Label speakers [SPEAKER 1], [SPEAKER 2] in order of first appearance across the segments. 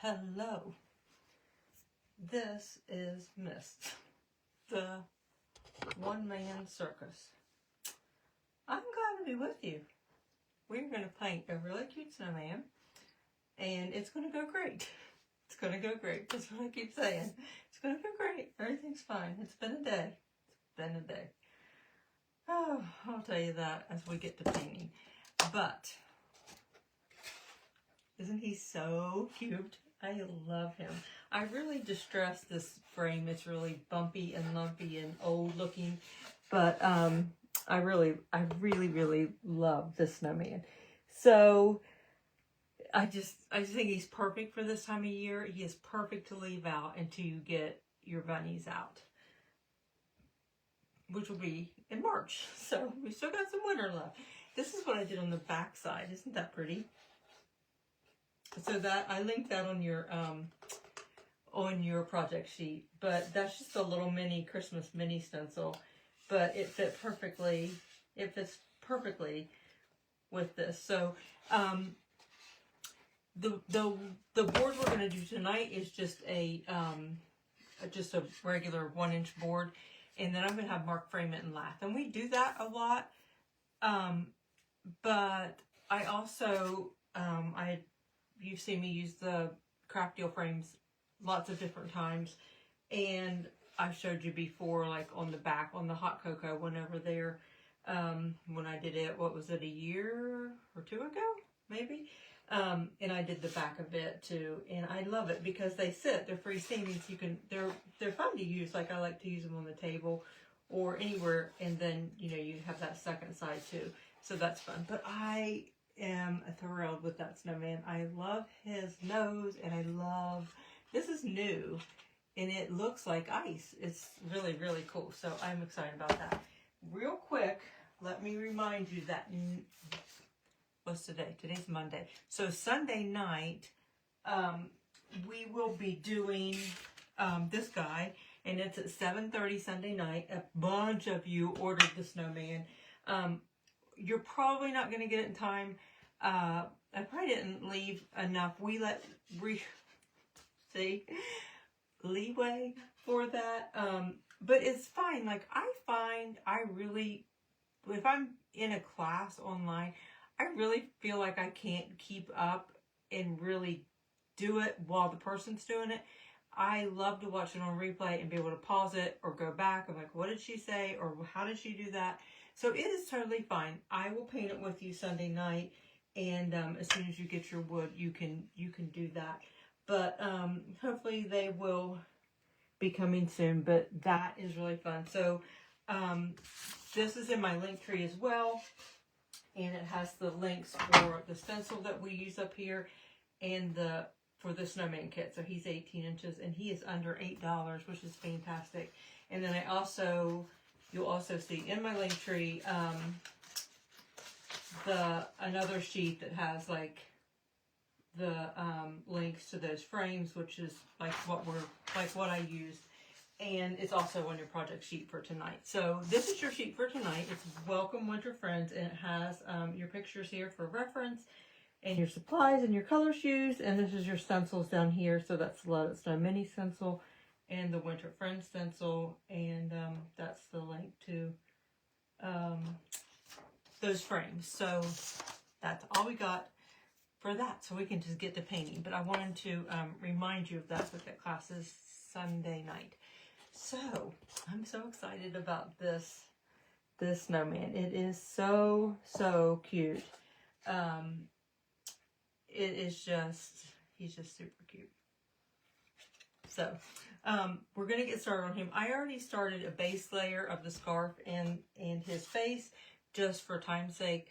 [SPEAKER 1] Hello. This is Mist, the one-man circus. I'm glad to be with you. We're going to paint a really cute snowman, and it's going to go great. It's going to go great. That's what I keep saying. It's going to go great. Everything's fine. It's been a day. It's been a day. Oh, I'll tell you that as we get to painting. But isn't he so cute? I love him. I really distressed this frame. It's really bumpy and lumpy and old looking, but I really love this snowman. So I just think he's perfect for this time of year. He is perfect to leave out until you get your bunnies out, which will be in March. So we still got some winter left. This is what I did on the back side. Isn't that pretty? So that I linked that on your project sheet, but that's just a little mini Christmas mini stencil, but it fit perfectly. It fits perfectly with this. So the board we're going to do tonight is just a regular 1-inch board, and then I'm going to have Mark frame it and lath, and we do that a lot. But I also you've seen me use the craft deal frames lots of different times, and I've showed you before, like on the back, on the hot cocoa, whenever there, when I did it, what was it, a year or two ago, maybe? And I did the back of it too, and I love it because they sit, they're freestanding, so you can, they're fun to use. Like I like to use them on the table or anywhere, and then, you know, you have that second side too, so that's fun. But I am thrilled with that snowman. I love his nose, and I love, this is new, and it looks like ice. It's really, really cool, so I'm excited about that. Real quick, let me remind you that, what's today? Today's Monday. So Sunday night, we will be doing this guy, and it's at 7:30 Sunday night. A bunch of you ordered the snowman. You're probably not going to get it in time. I probably didn't leave enough. We let leeway for that. But it's fine. Like I find if I'm in a class online, I really feel like I can't keep up and really do it while the person's doing it. I love to watch it on replay and be able to pause it or go back. I'm like, what did she say? Or how did she do that? So it is totally fine. I will paint it with you Sunday night, and as soon as you get your wood, you can do that. But hopefully they will be coming soon. But that is really fun. So this is in my link tree as well, and it has the links for the stencil that we use up here and for the snowman kit. So he's 18 inches, and he is under $8, which is fantastic. And then you'll also see in my link tree another sheet that has like the links to those frames, which is like what I used, and it's also on your project sheet for tonight. So this is your sheet for tonight. It's Welcome Winter Friends, and it has your pictures here for reference, and your supplies and your color shoes, and this is your stencils down here. So that's the Let It Snow mini stencil and the Winter Friends stencil, and that's the link to those frames. So that's all we got for that, so we can just get to painting. But I wanted to remind you of that, with that class is Sunday night. So I'm so excited about this snowman. It is so cute. It is just, he's just super cute. So we're gonna get started on him. I already started a base layer of the scarf and his face, just for time's sake,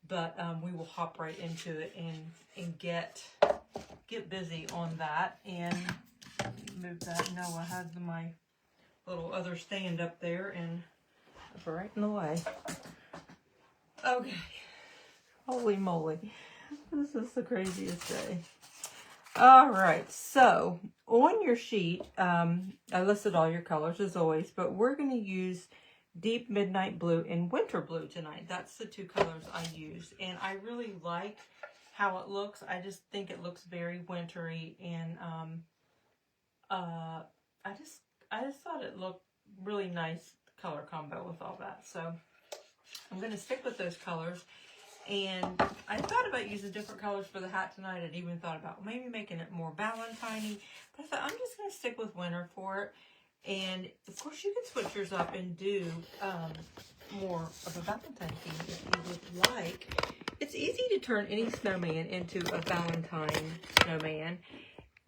[SPEAKER 1] but we will hop right into it and get busy on that. And move that. Noah has my little other stand up there and right in the way. Okay, holy moly, this is the craziest day. All right, so on your sheet, I listed all your colors as always, but we're going to use Deep Midnight Blue and Winter Blue tonight. That's the two colors I used, and I really like how it looks. I just think it looks very wintry, and I just thought it looked really nice color combo with all that. So I'm going to stick with those colors. And I thought about using different colors for the hat tonight. I'd even thought about maybe making it more Valentine-y. But I thought I'm just going to stick with winter for it. And of course you can switch yours up and do more of a Valentine theme if you would like. It's easy to turn any snowman into a Valentine snowman.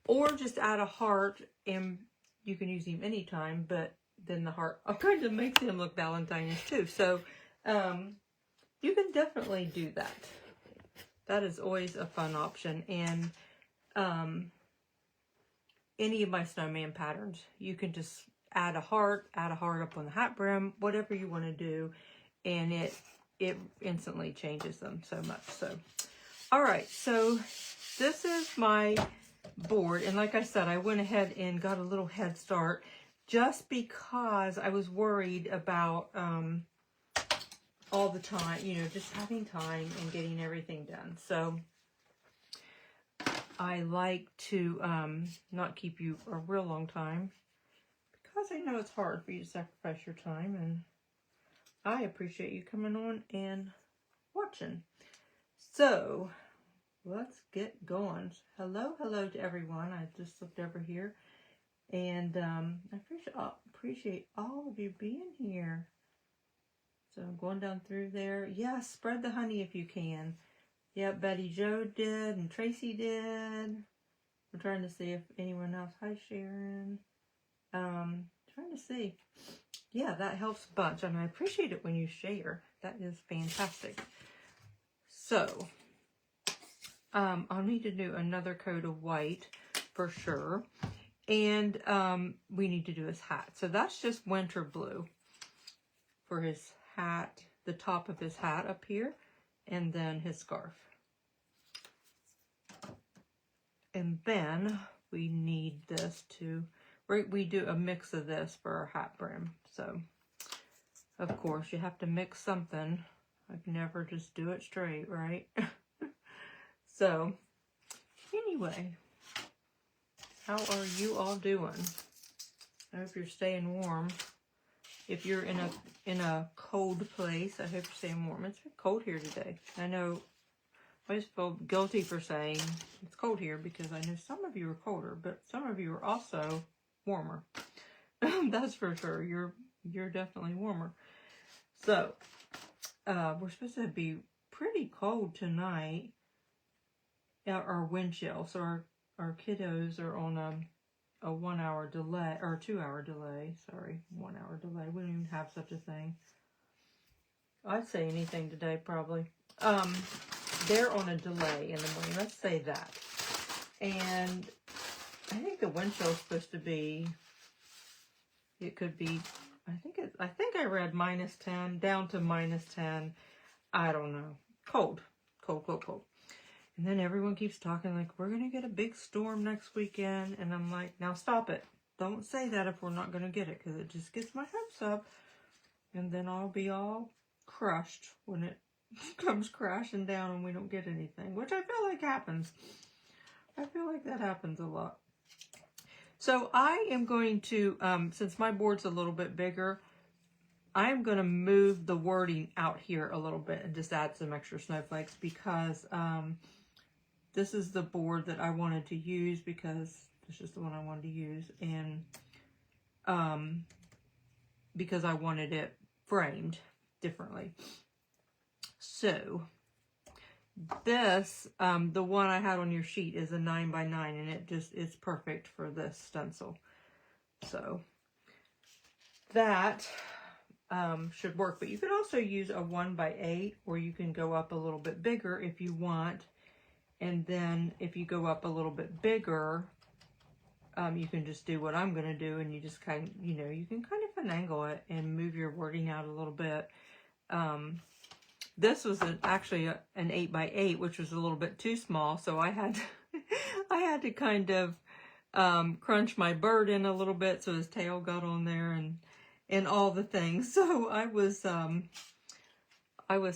[SPEAKER 1] Or just add a heart, and you can use him anytime, but then the heart kind of makes him look Valentine-ish too. So you can definitely do that. That is always a fun option. And any of my snowman patterns, you can just add a heart up on the hat brim, whatever you want to do, and it instantly changes them so much. So, all right, so this is my board, and like I said, I went ahead and got a little head start just because I was worried about all the time, you know, just having time and getting everything done. So I like to not keep you a real long time because I know it's hard for you to sacrifice your time, and I appreciate you coming on and watching. So let's get going. Hello to everyone. I just looked over here, and I appreciate all of you being here. So I'm going down through there. Yes, spread the honey if you can. Yep, Betty Jo did, and Tracy did. I'm trying to see if anyone else. Hi, Sharon. Trying to see. Yeah, that helps a bunch, and I appreciate it when you share. That is fantastic. So I'll need to do another coat of white for sure. And we need to do his hat. So that's just winter blue for his hat, the top of his hat up here, and then his scarf. And then we need this to, we do a mix of this for our hat brim. So, of course, you have to mix something. I can never just do it straight, right? So, anyway, how are you all doing? I hope you're staying warm. If you're in a cold place, I hope you're staying warm. It's been cold here today. I know I just feel guilty for saying it's cold here because I know some of you are colder, but some of you are also warmer. That's for sure. You're definitely warmer. So, we're supposed to be pretty cold tonight. Our wind chill. So our kiddos are on a 1 hour delay, or 2 hour delay. Sorry, 1 hour delay. We don't even have such a thing. I'd say anything today, probably. They're on a delay in the morning. Let's say that. And I think the wind chill is supposed to be, it could be, I think I read -10 down to -10. I don't know. Cold. And then everyone keeps talking like, we're going to get a big storm next weekend. And I'm like, now stop it. Don't say that if we're not going to get it, because it just gets my hopes up. And then I'll be all crushed when it comes crashing down and we don't get anything, which I feel like happens. I feel like that happens a lot. So I am going to, since my board's a little bit bigger, I'm going to move the wording out here a little bit and just add some extra snowflakes because this is the board that I wanted to use because it's just the one I wanted to use, and because I wanted it framed differently. So this, the one I had on your sheet is a 9x9, and it's perfect for this stencil. So that should work, but you can also use a 1x8, or you can go up a little bit bigger if you want. And then if you go up a little bit bigger, you can just do what I'm going to do, and you just kind of, you can kind of finagle it and move your wording out a little bit. This was actually an 8x8, which was a little bit too small, so I had to kind of crunch my bird in a little bit so his tail got on there and all the things. So I was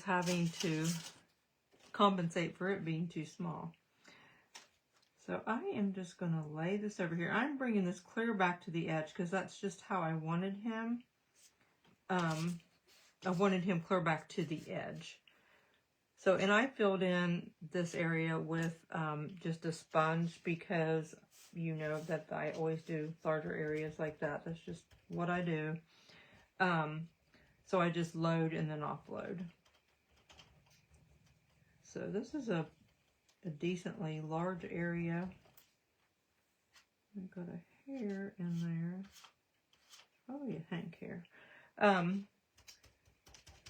[SPEAKER 1] having to compensate for it being too small. So I am just going to lay this over here. I'm bringing this clear back to the edge because that's just how I wanted him. I wanted him clear back to the edge. So, and I filled in this area with just a sponge because you know that I always do larger areas like that. That's just what I do. So I just load and then offload. So this is a decently large area. I've got a hair in there. Probably a hank hair.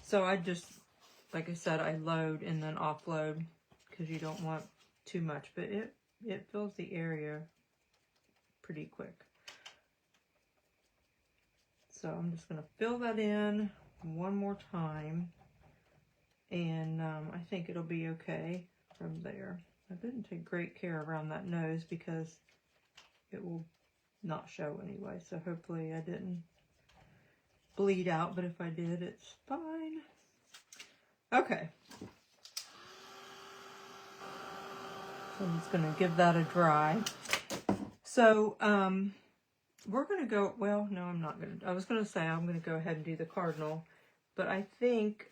[SPEAKER 1] So I just, like I said, I load and then offload because you don't want too much, but it fills the area pretty quick. So I'm just going to fill that in one more time, and I think it'll be okay from there. I didn't take great care around that nose because it will not show anyway, so hopefully I didn't bleed out, but if I did, it's fine. Okay. So I'm just going to give that a dry. So, we're going to go, well, no, I'm not going to, I was going to say I'm going to go ahead and do the cardinal, but I think,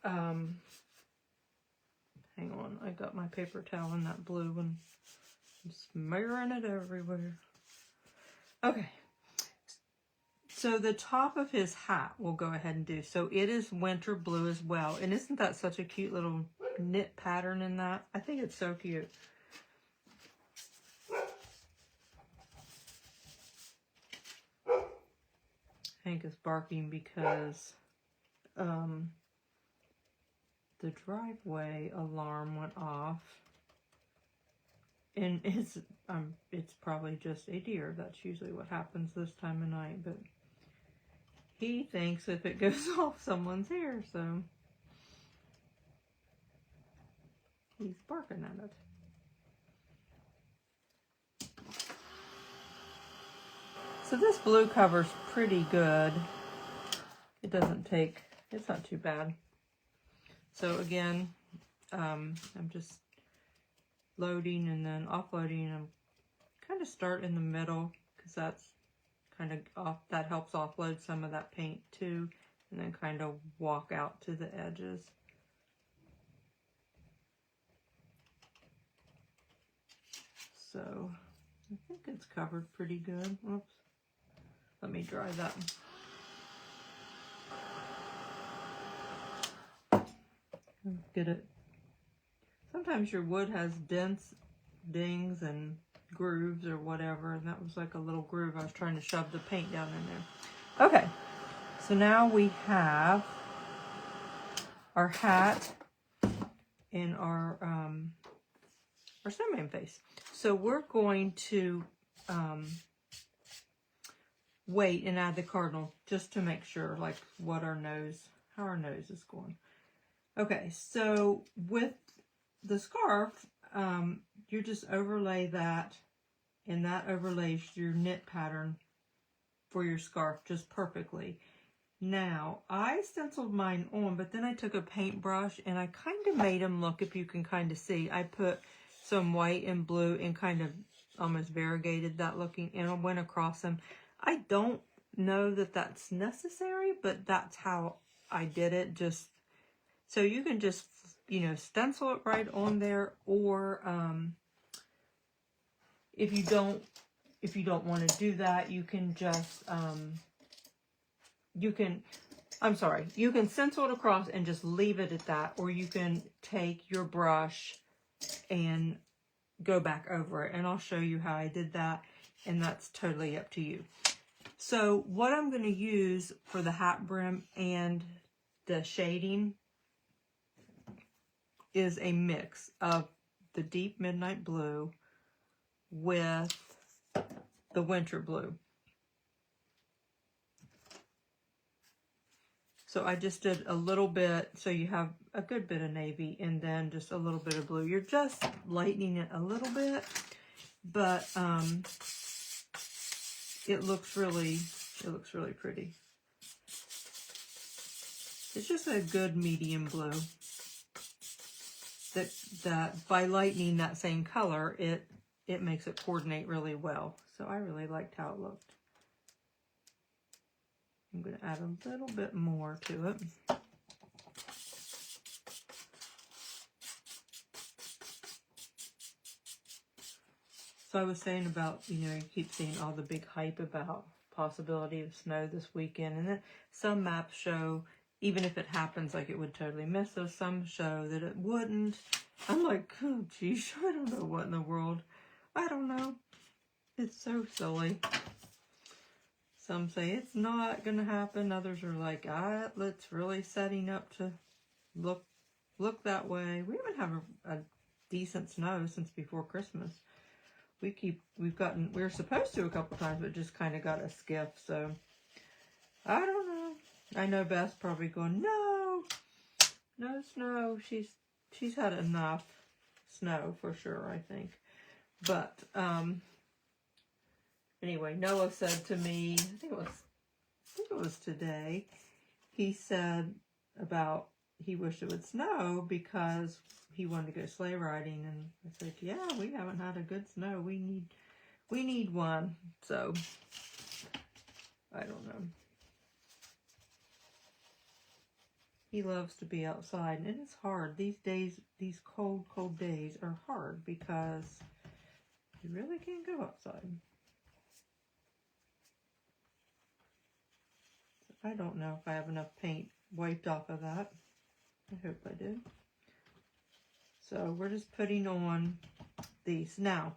[SPEAKER 1] hang on, I got my paper towel in that blue and I'm smearing it everywhere. Okay. So the top of his hat we'll go ahead and do. So it is winter blue as well. And isn't that such a cute little knit pattern in that? I think it's so cute. Hank is barking because the driveway alarm went off. And it's probably just a deer. That's usually what happens this time of night. But he thinks if it goes off, someone's here. So he's barking at it. So this blue cover's pretty good. It doesn't take, it's not too bad. So again, I'm just loading and then offloading. I'm kind of start in the middle because that's kind of off, that helps offload some of that paint too, and then kind of walk out to the edges. So I think it's covered pretty good. Oops. Let me dry that. Get it. Sometimes your wood has dents, dings, and grooves or whatever, and that was like a little groove. I was trying to shove the paint down in there. Okay, so now we have our hat and our snowman face. So we're going to wait and add the cardinal just to make sure, like, what our nose, how our nose is going. Okay, so with the scarf, you just overlay that, and that overlays your knit pattern for your scarf just perfectly. Now, I stenciled mine on, but then I took a paintbrush and I kind of made them look, if you can kind of see, I put some white and blue and kind of almost variegated that looking, and I went across them. I don't know that that's necessary, but that's how I did it. Just so you can just, you know, stencil it right on there, or if you don't want to do that, you can just you can stencil it across and just leave it at that, or you can take your brush and go back over it, and I'll show you how I did that, and that's totally up to you. So what I'm going to use for the hat brim and the shading is a mix of the deep midnight blue with the winter blue. So I just did a little bit, so you have a good bit of navy and then just a little bit of blue. You're just lightening it a little bit, but it looks really pretty. It's just a good medium blue. that by lightening that same color, it makes it coordinate really well. So I really liked how it looked. I'm going to add a little bit more to it. So I was saying about, you know, you keep seeing all the big hype about possibility of snow this weekend. And then some maps show, even if it happens, like it would totally miss us. Some show that it wouldn't. I'm like, oh, geez, I don't know what in the world. I don't know. It's so silly. Some say it's not going to happen. Others are like, it's really setting up to look that way. We haven't had a decent snow since before Christmas. We were supposed to a couple times, but just kind of got a skiff. So I don't know. I know Beth's probably going, no snow. She's had enough snow for sure, I think. But anyway, Noah said to me, I think it was today. He said about he wished it would snow because he wanted to go sleigh riding, and I said, yeah, we haven't had a good snow. We need one. So I don't know. He loves to be outside, and it's hard. These days, these cold days are hard because you really can't go outside. I don't know if I have enough paint wiped off of that. I hope I did. So we're just putting on these. Now,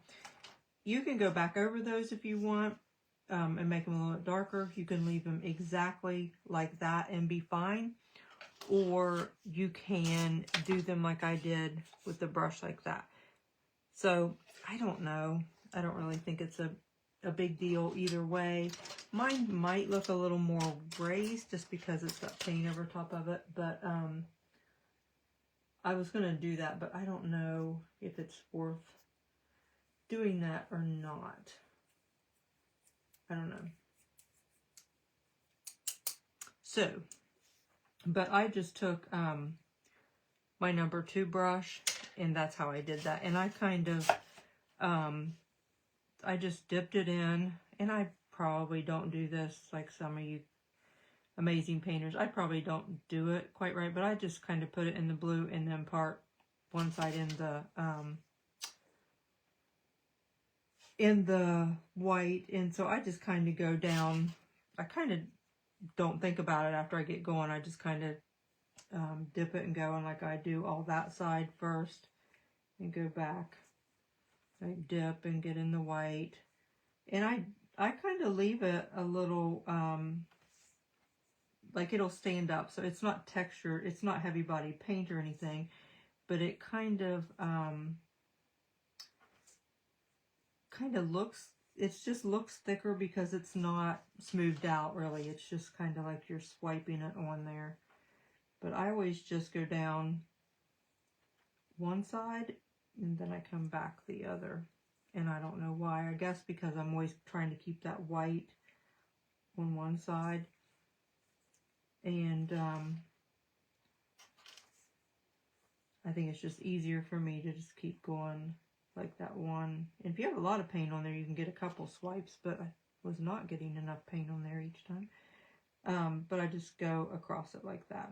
[SPEAKER 1] you can go back over those if you want and make them a little bit darker. You can leave them exactly like that and be fine. Or you can do them like I did with the brush like that. So, I don't know. I don't really think it's a big deal either way. Mine might look a little more raised just because it's got paint over top of it. But I was going to do that, but I don't know if it's worth doing that or not. I don't know. So, but I just took my number 2 brush, and that's how I did that. And I kind of, I just dipped it in, and I probably don't do this like some of you amazing painters. I probably don't do it quite right, but I just kind of put it in the blue and then one side in the white. And so I just kind of go down. I kind of don't think about it after I get going. I just kind of dip it and go, and like I do all that side first and go back. I dip and get in the white, and I kind of leave it a little like it'll stand up, so it's not textured, it's not heavy body paint or anything, but it kind of looks, it just looks thicker because it's not smoothed out really. It's just kind of like you're swiping it on there. But I always just go down one side and then I come back the other. And I don't know why. I guess because I'm always trying to keep that white on one side. And I think it's just easier for me to just keep going like that one. And if you have a lot of paint on there, you can get a couple swipes, but I was not getting enough paint on there each time. But I just go across it like that.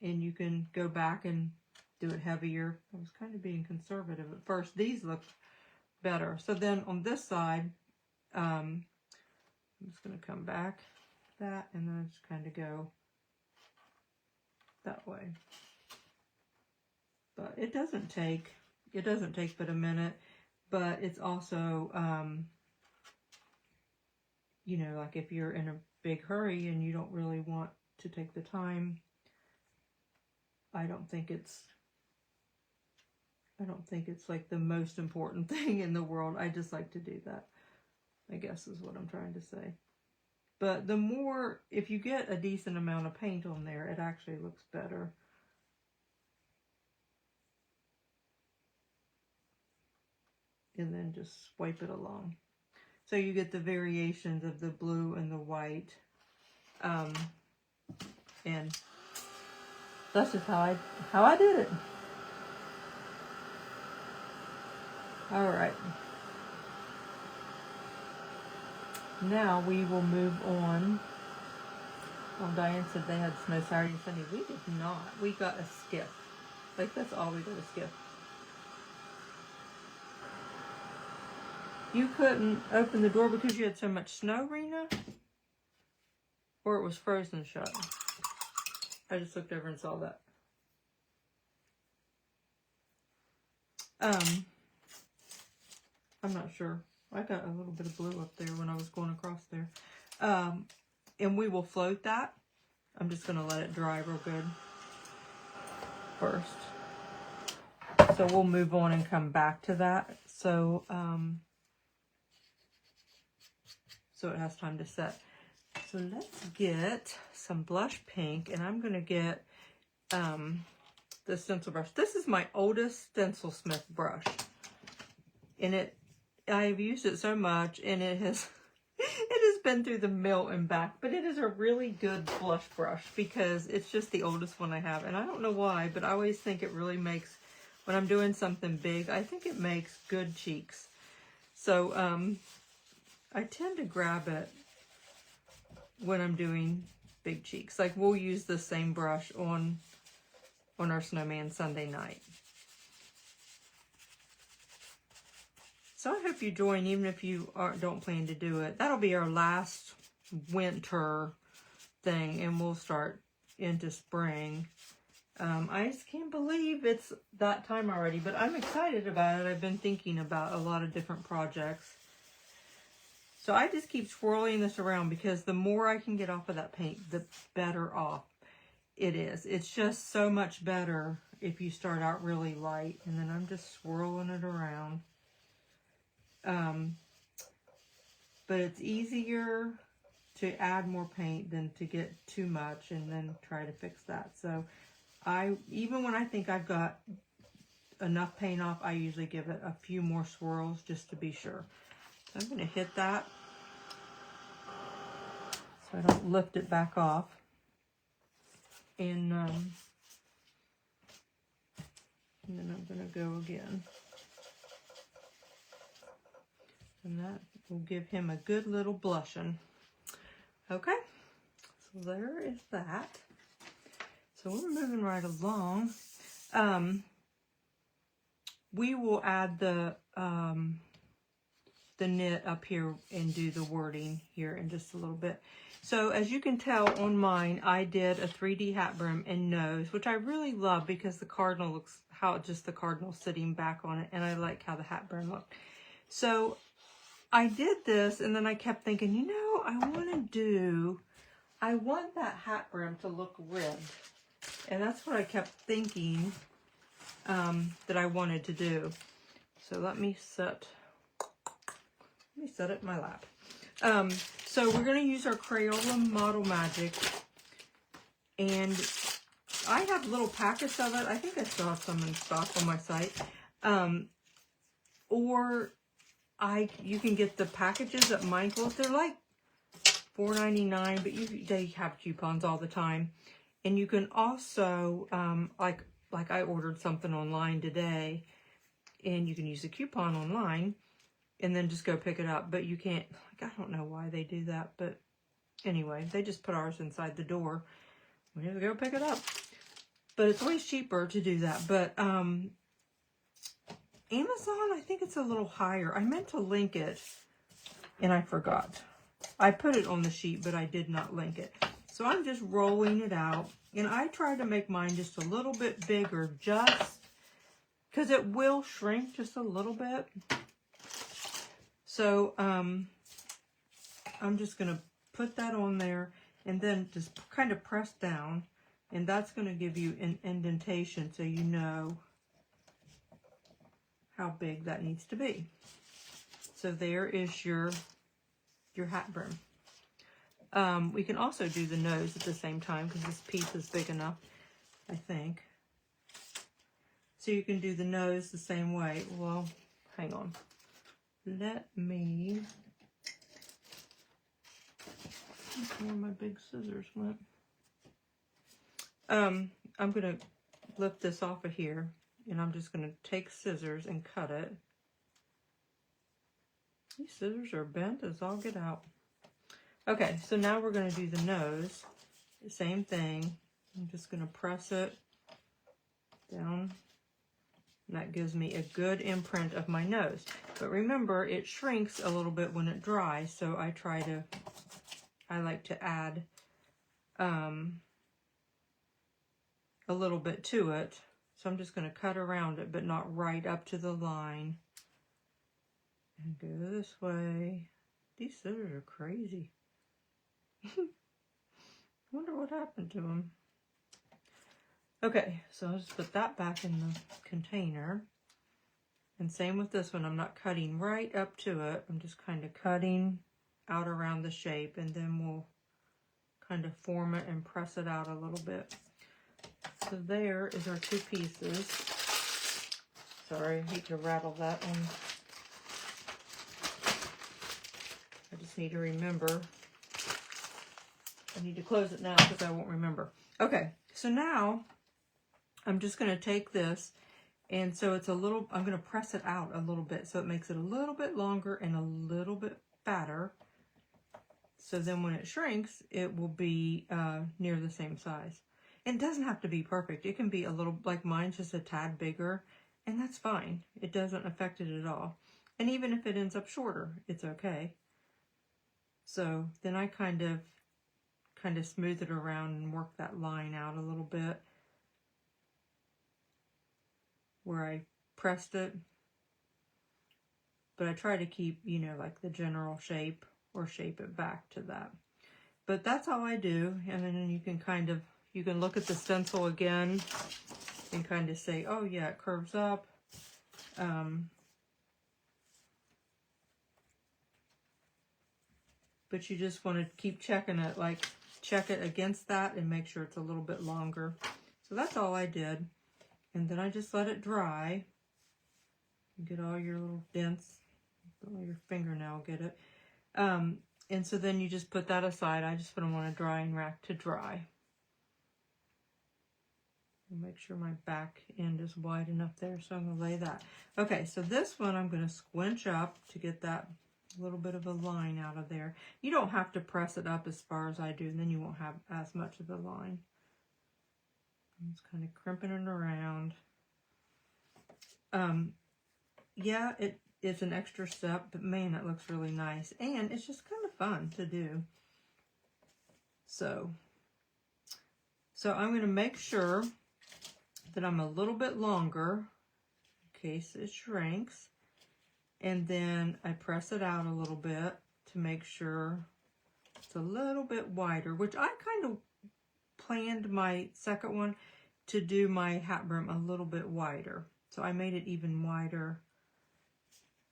[SPEAKER 1] And you can go back and do it heavier. I was kind of being conservative at first. These look better. So then on this side, I'm just going to come back that, and then just kind of go that way. But it doesn't take but a minute, but it's also, you know, like if you're in a big hurry and you don't really want to take the time, I don't think it's like the most important thing in the world. I just like to do that, I guess is what I'm trying to say. But the more, if you get a decent amount of paint on there, it actually looks better. And then just swipe it along. So you get the variations of the blue and the white. And that's just how I did it. All right. Now we will move on. Well, Diane said they had snow Saturday and Sunday. We did not. We got a skiff. Like, that's all we got, a skiff. You couldn't open the door because you had so much snow, Rena? Or it was frozen shut? I just looked over and saw that. I'm not sure. I got a little bit of blue up there when I was going across there. And we will float that. I'm just going to let it dry real good first. So we'll move on and come back to that. So, so it has time to set. So let's get some blush pink, and I'm going to get the stencil brush. This is my oldest Stencil Smith brush. And I've used it so much, and it has been through the mill and back, but it is a really good blush brush because it's just the oldest one I have. And I don't know why, but I always think it really makes, when I'm doing something big, I think it makes good cheeks. So I tend to grab it when I'm doing big cheeks. Like, we'll use the same brush on our Snowman Sunday night. So I hope you join, even if you don't plan to do it. That'll be our last winter thing, and we'll start into spring. I just can't believe it's that time already, but I'm excited about it. I've been thinking about a lot of different projects. So I just keep swirling this around because the more I can get off of that paint, the better off it is. It's just so much better if you start out really light, and then I'm just swirling it around. But it's easier to add more paint than to get too much and then try to fix that. So even when I think I've got enough paint off, I usually give it a few more swirls just to be sure. So I'm going to hit that so I don't lift it back off. And then I'm going to go again. And that will give him a good little blushing. Okay, so there is that. So we're moving right along. We will add the knit up here and do the wording here in just a little bit. So as you can tell on mine, I did a 3D hat brim and nose, which I really love because the cardinal looks, how just the cardinal sitting back on it, and I like how the hat brim looked. So I did this, and then I kept thinking, you know, I want that hat brim to look ribbed. And that's what I kept thinking that I wanted to do. So let me set it in my lap. So we're going to use our Crayola Model Magic. And I have little packets of it. I think I still have some in stock on my site. Or you can get the packages at Michael's. They're like $4.99, but they have coupons all the time. And you can also, like I ordered something online today, and you can use a coupon online and then just go pick it up. But you can't, like, I don't know why they do that, but anyway, they just put ours inside the door. We have to go pick it up. But it's always cheaper to do that. But Amazon, I think it's a little higher. I meant to link it, and I forgot. I put it on the sheet, but I did not link it. So I'm just rolling it out, and I try to make mine just a little bit bigger, just because it will shrink just a little bit. So I'm just going to put that on there and then just kind of press down, and that's going to give you an indentation so you know how big that needs to be. So there is your hat brim. We can also do the nose at the same time because this piece is big enough, I think. So you can do the nose the same way. Well, hang on. Let me... where my big scissors went. I'm going to lift this off of here, and I'm just going to take scissors and cut it. These scissors are bent as all get out. Okay, so now we're going to do the nose. The same thing. I'm just going to press it down. And that gives me a good imprint of my nose. But remember, it shrinks a little bit when it dries, so I like to add a little bit to it. So I'm just going to cut around it, but not right up to the line. And go this way. These scissors are crazy. Wonder what happened to them. Okay, so I'll just put that back in the container. And same with this one. I'm not cutting right up to it. I'm just kind of cutting out around the shape, and then we'll kind of form it and press it out a little bit. So there is our two pieces. Sorry, I hate to rattle that one. I just need to remember. I need to close it now because I won't remember. Okay, so now I'm just going to take this, and so it's a little, I'm going to press it out a little bit so it makes it a little bit longer and a little bit fatter. So then when it shrinks, it will be near the same size. It doesn't have to be perfect. It can be a little, like mine's just a tad bigger, and that's fine. It doesn't affect it at all. And even if it ends up shorter, it's okay. So then I kind of smooth it around and work that line out a little bit where I pressed it. But I try to keep, you know, like the general shape or shape it back to that. But that's all I do. And then you can look at the stencil again and kind of say, oh yeah, it curves up. But you just want to keep checking it, like check it against that and make sure it's a little bit longer. So that's all I did. And then I just let it dry. Get all your little dents, all your fingernail, get it. And so then you just put that aside. I just put them on a drying rack to dry. Make sure my back end is wide enough there, so I'm going to lay that. Okay, so this one I'm going to squinch up to get that little bit of a line out of there. You don't have to press it up as far as I do, and then you won't have as much of a line. I'm just kind of crimping it around. Yeah, it's an extra step, but man, it looks really nice. And it's just kind of fun to do. So I'm going to make sure that I'm a little bit longer in case it shrinks. And then I press it out a little bit to make sure it's a little bit wider, which I kind of planned my second one to do my hat brim a little bit wider. So I made it even wider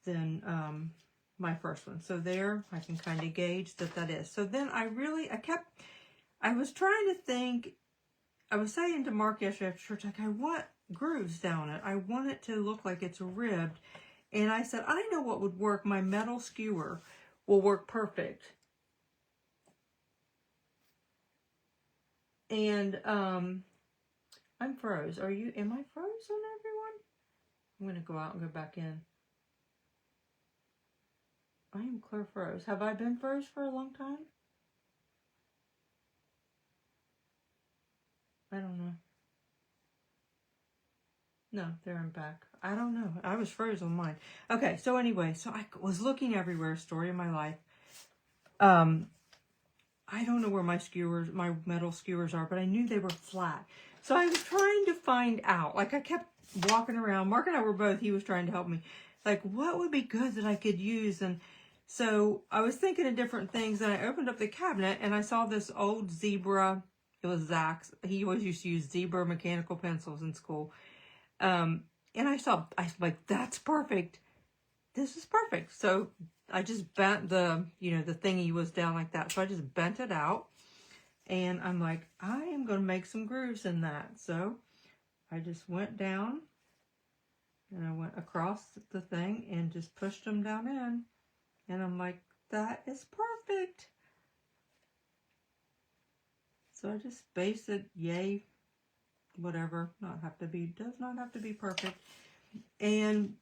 [SPEAKER 1] than my first one. So there, I can kind of gauge that is. So then I was trying to think, I was saying to Mark yesterday after church, like, I want grooves down it. I want it to look like it's ribbed. And I said, I know what would work. My metal skewer will work perfect. And I'm froze. Am I frozen, everyone? I'm going to go out and go back in. I am clear froze. Have I been froze for a long time? I don't know. No, there I'm back. I don't know. I was froze on mine. Okay, so anyway, so I was looking everywhere, story of my life. I don't know where my metal skewers are, but I knew they were flat. So I was trying to find out. Like, I kept walking around. Mark and I he was trying to help me. Like, what would be good that I could use? And so I was thinking of different things, and I opened up the cabinet, and I saw this old Zebra. It was Zach's. He always used to use Zebra mechanical pencils in school. And I was like, that's perfect. This is perfect. So I just bent the thingy was down like that. So I just bent it out. And I'm like, I am going to make some grooves in that. So I just went down. And I went across the thing and just pushed them down in. And I'm like, that is perfect. So I just spaced it, yay, whatever, does not have to be perfect. And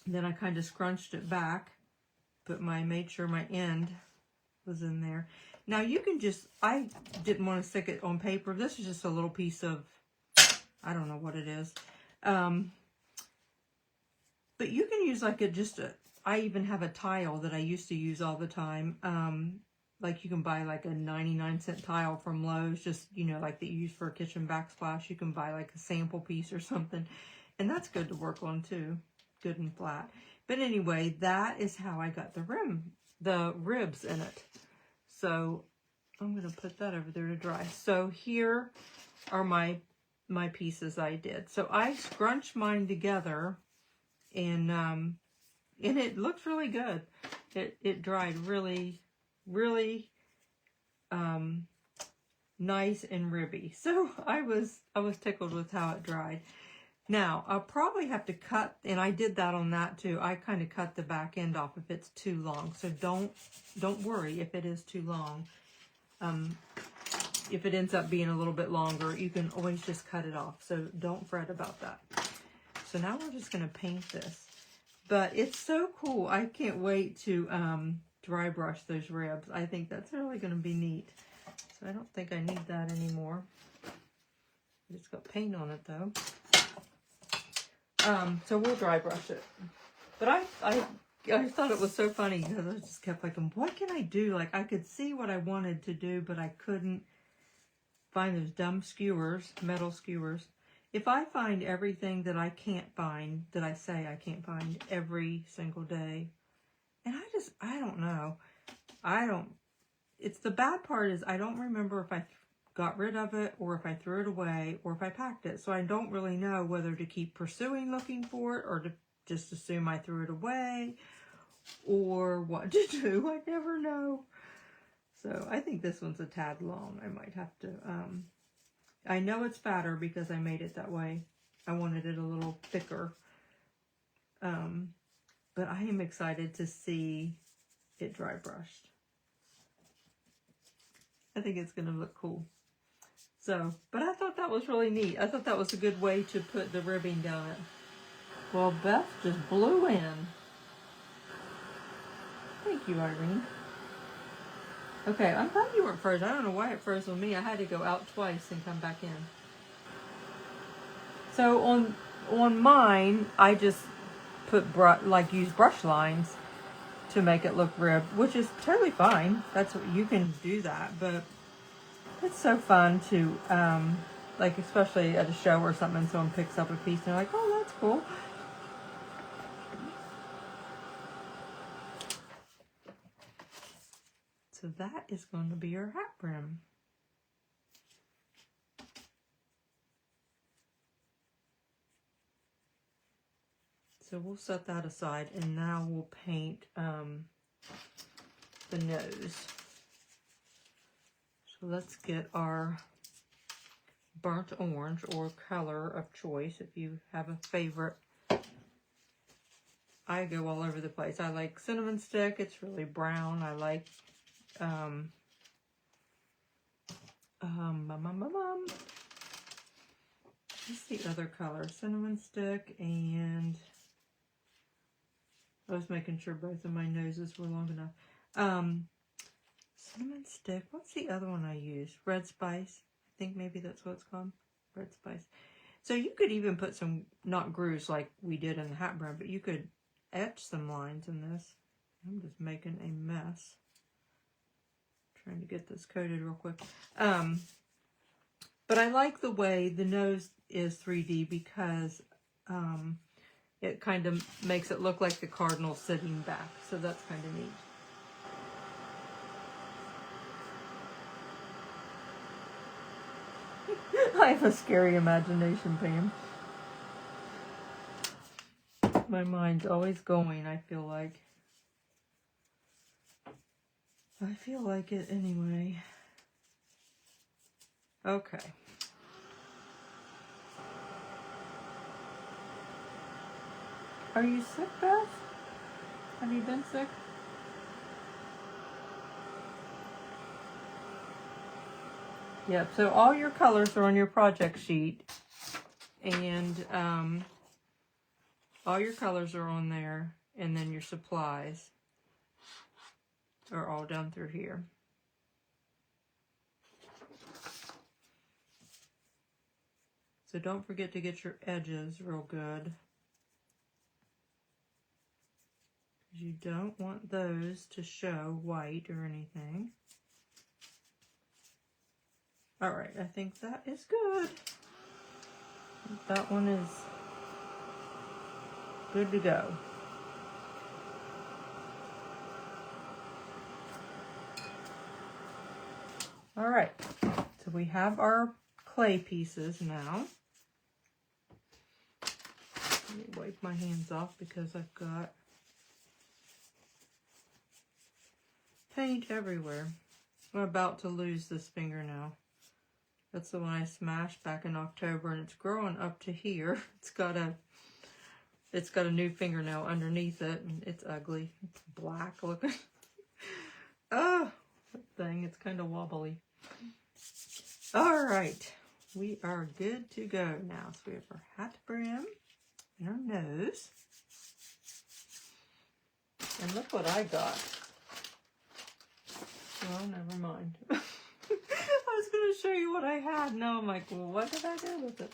[SPEAKER 1] then I kind of scrunched it back, but I made sure my end was in there. Now you can just, I didn't want to stick it on paper. This is just a little piece of, I don't know what it is. But you can use like I even have a tile that I used to use all the time. Like you can buy like a 99-cent tile from Lowe's, just, you know, like that you use for a kitchen backsplash. You can buy like a sample piece or something. And that's good to work on too. Good and flat. But anyway, that is how I got the ribs in it. So I'm going to put that over there to dry. So here are my pieces I did. So I scrunched mine together, and it looks really good. It dried really, really nice and ribby. So I was tickled with how it dried. Now I'll probably have to cut, and I did that on that too. I kind of cut the back end off if it's too long. So don't worry if it is too long. If it ends up being a little bit longer, you can always just cut it off. So don't fret about that. So now we're just going to paint this. But it's so cool. I can't wait to dry brush those ribs. I think that's really going to be neat. So I don't think I need that anymore. It's got paint on it though. So we'll dry brush it. But I thought it was so funny because I just kept like, what can I do? Like I could see what I wanted to do, but I couldn't find those dumb skewers, metal skewers. If I find everything that I can't find, that I say I can't find every single day, and I don't know. It's the bad part is I don't remember if I got rid of it or if I threw it away or if I packed it. So I don't really know whether to keep pursuing looking for it or to just assume I threw it away or what to do. I never know. So I think this one's a tad long. I might have to, I know it's fatter because I made it that way. I wanted it a little thicker. But I am excited to see it dry brushed. I think it's going to look cool. So, but I thought that was really neat. I thought that was a good way to put the ribbing down it. Well, Beth just blew in. Thank you, Irene. Okay, I'm glad you weren't frozen. I don't know why it froze on me. I had to go out twice and come back in. So on mine, I just put use brush lines to make it look ribbed, which is totally fine. That's what you can do that, but it's so fun to like especially at a show or something, someone picks up a piece and they're like, oh, that's cool. So that is going to be your hat brim. So we'll set that aside, and now we'll paint the nose. So let's get our burnt orange or color of choice if you have a favorite. I go all over the place. I like cinnamon stick. It's really brown. I like what's the other color? Cinnamon stick, and I was making sure both of my noses were long enough. Cinnamon stick. What's the other one I use? Red spice. I think maybe that's what it's called. Red spice. So you could even put some, not grooves like we did in the hat brim, but you could etch some lines in this. I'm just making a mess. Trying to get this coated real quick. But I like the way the nose is 3D because it kind of makes it look like the cardinal sitting back. So that's kind of neat. I have a scary imagination, Pam. My mind's always going, I feel like. I feel like it anyway. Okay. Are you sick, Beth? Have you been sick? Yep, so all your colors are on your project sheet. And all your colors are on there. And then your supplies. are all down through here. So don't forget to get your edges real good, because you don't want those to show white or anything. All right, I think that is good. That one is good to go. All right, so we have our clay pieces now. Let me wipe my hands off because I've got paint everywhere. I'm about to lose this fingernail. That's the one I smashed back in October, and it's growing up to here. It's got a new fingernail underneath it, and it's ugly. It's black looking. Oh, that thing, it's kind of wobbly. All right, we are good to go now. So we have our hat brim and our nose. And look what I got. Well, never mind. I was going to show you what I had. Now I'm like, well, what did I do with it?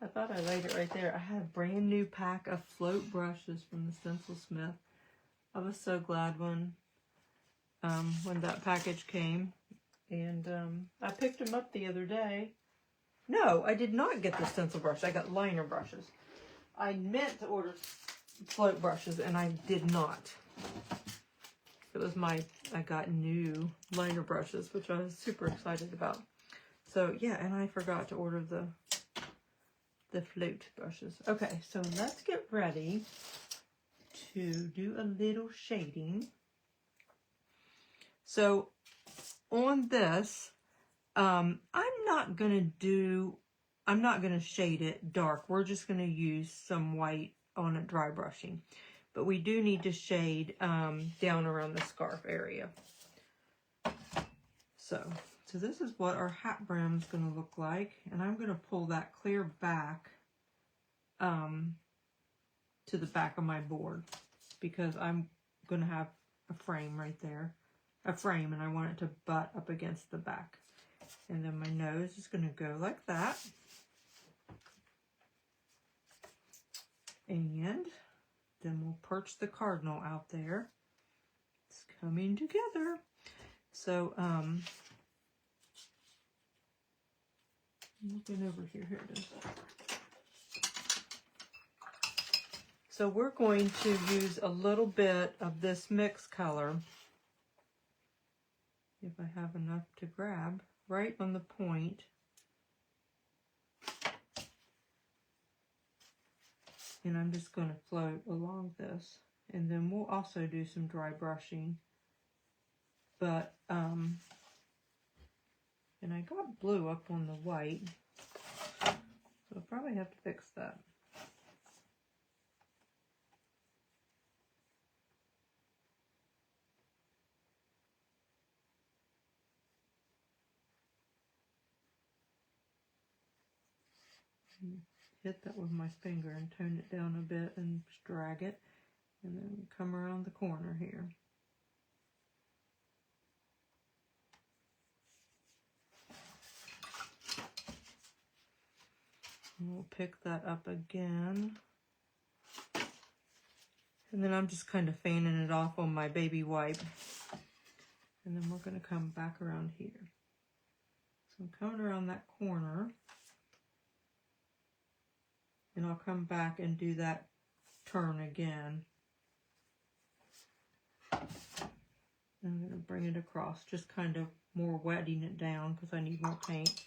[SPEAKER 1] I thought I laid it right there. I had a brand new pack of float brushes from the Stencil Smith. I was so glad when that package came. And I picked them up the other day. No, I did not get the stencil brush. I got liner brushes. I meant to order float brushes, and I did not. It was I got new liner brushes, which I was super excited about. So, yeah, and I forgot to order the float brushes. Okay, so let's get ready to do a little shading. So, on this, I'm not going to shade it dark. We're just going to use some white on it dry brushing. But we do need to shade down around the scarf area. So this is what our hat brim is going to look like. And I'm going to pull that clear back to the back of my board, because I'm going to have a frame right there. A frame, and I want it to butt up against the back. And then my nose is going to go like that. And then we'll perch the cardinal out there. It's coming together. So, looking over here, here it is. So we're going to use a little bit of this mix color, if I have enough to grab, right on the point. And I'm just going to float along this. And then we'll also do some dry brushing. But, and I got blue up on the white, so I'll probably have to fix that. Hit that with my finger and tone it down a bit and drag it, and then come around the corner here. And we'll pick that up again. And then I'm just kind of fanning it off on my baby wipe. And then we're going to come back around here. So I'm coming around that corner. And I'll come back and do that turn again. I'm going to bring it across, just kind of more wetting it down because I need more paint.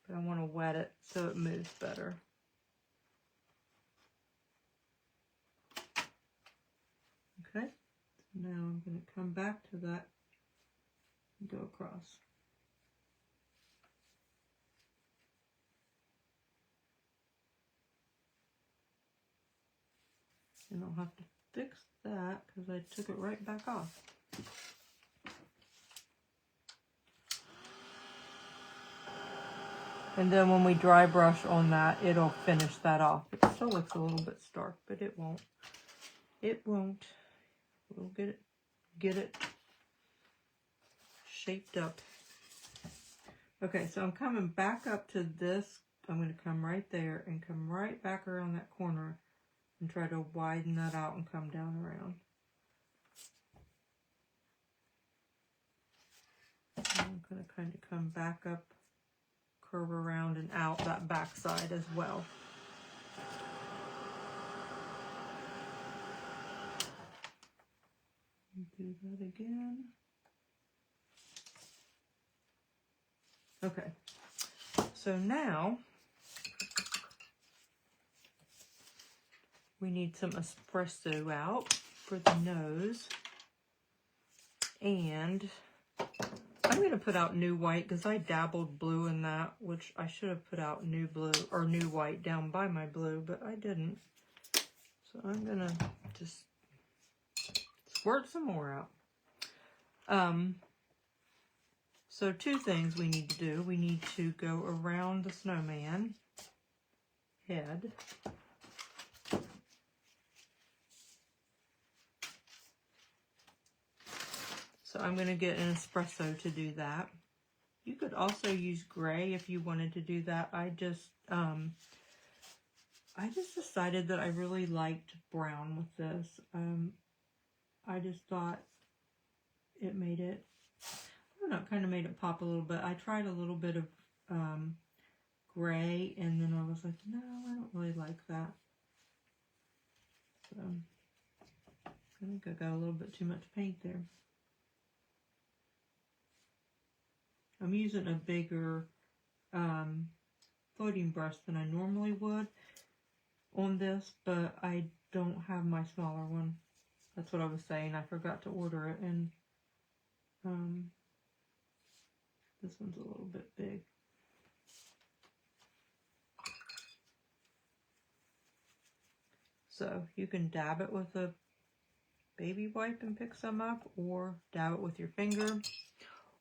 [SPEAKER 1] But I want to wet it so it moves better. Okay, so now I'm going to come back to that and go across. And I'll have to fix that because I took it right back off. And then when we dry brush on that, it'll finish that off. It still looks a little bit stark, but it won't. It won't. We'll get it shaped up. Okay, so I'm coming back up to this. I'm going to come right there and come right back around that corner and try to widen that out and come down around. And I'm going to kind of come back up, curve around and out that back side as well. Do that again. Okay, so now we need some espresso out for the nose, and I'm going to put out new white because I dabbled blue in that, which I should have put out new blue or new white down by my blue, but I didn't. So I'm going to just squirt some more out. So two things we need to do. We need to go around the snowman head. So I'm going to get an espresso to do that. You could also use gray if you wanted to do that. I just decided that I really liked brown with this. I just thought it made it, I don't know, it kind of made it pop a little bit. I tried a little bit of gray, and then I was like, no, I don't really like that. So I think I got a little bit too much paint there. I'm using a bigger floating brush than I normally would on this, but I don't have my smaller one. That's what I was saying. I forgot to order it, and this one's a little bit big. So you can dab it with a baby wipe and pick some up, or dab it with your finger,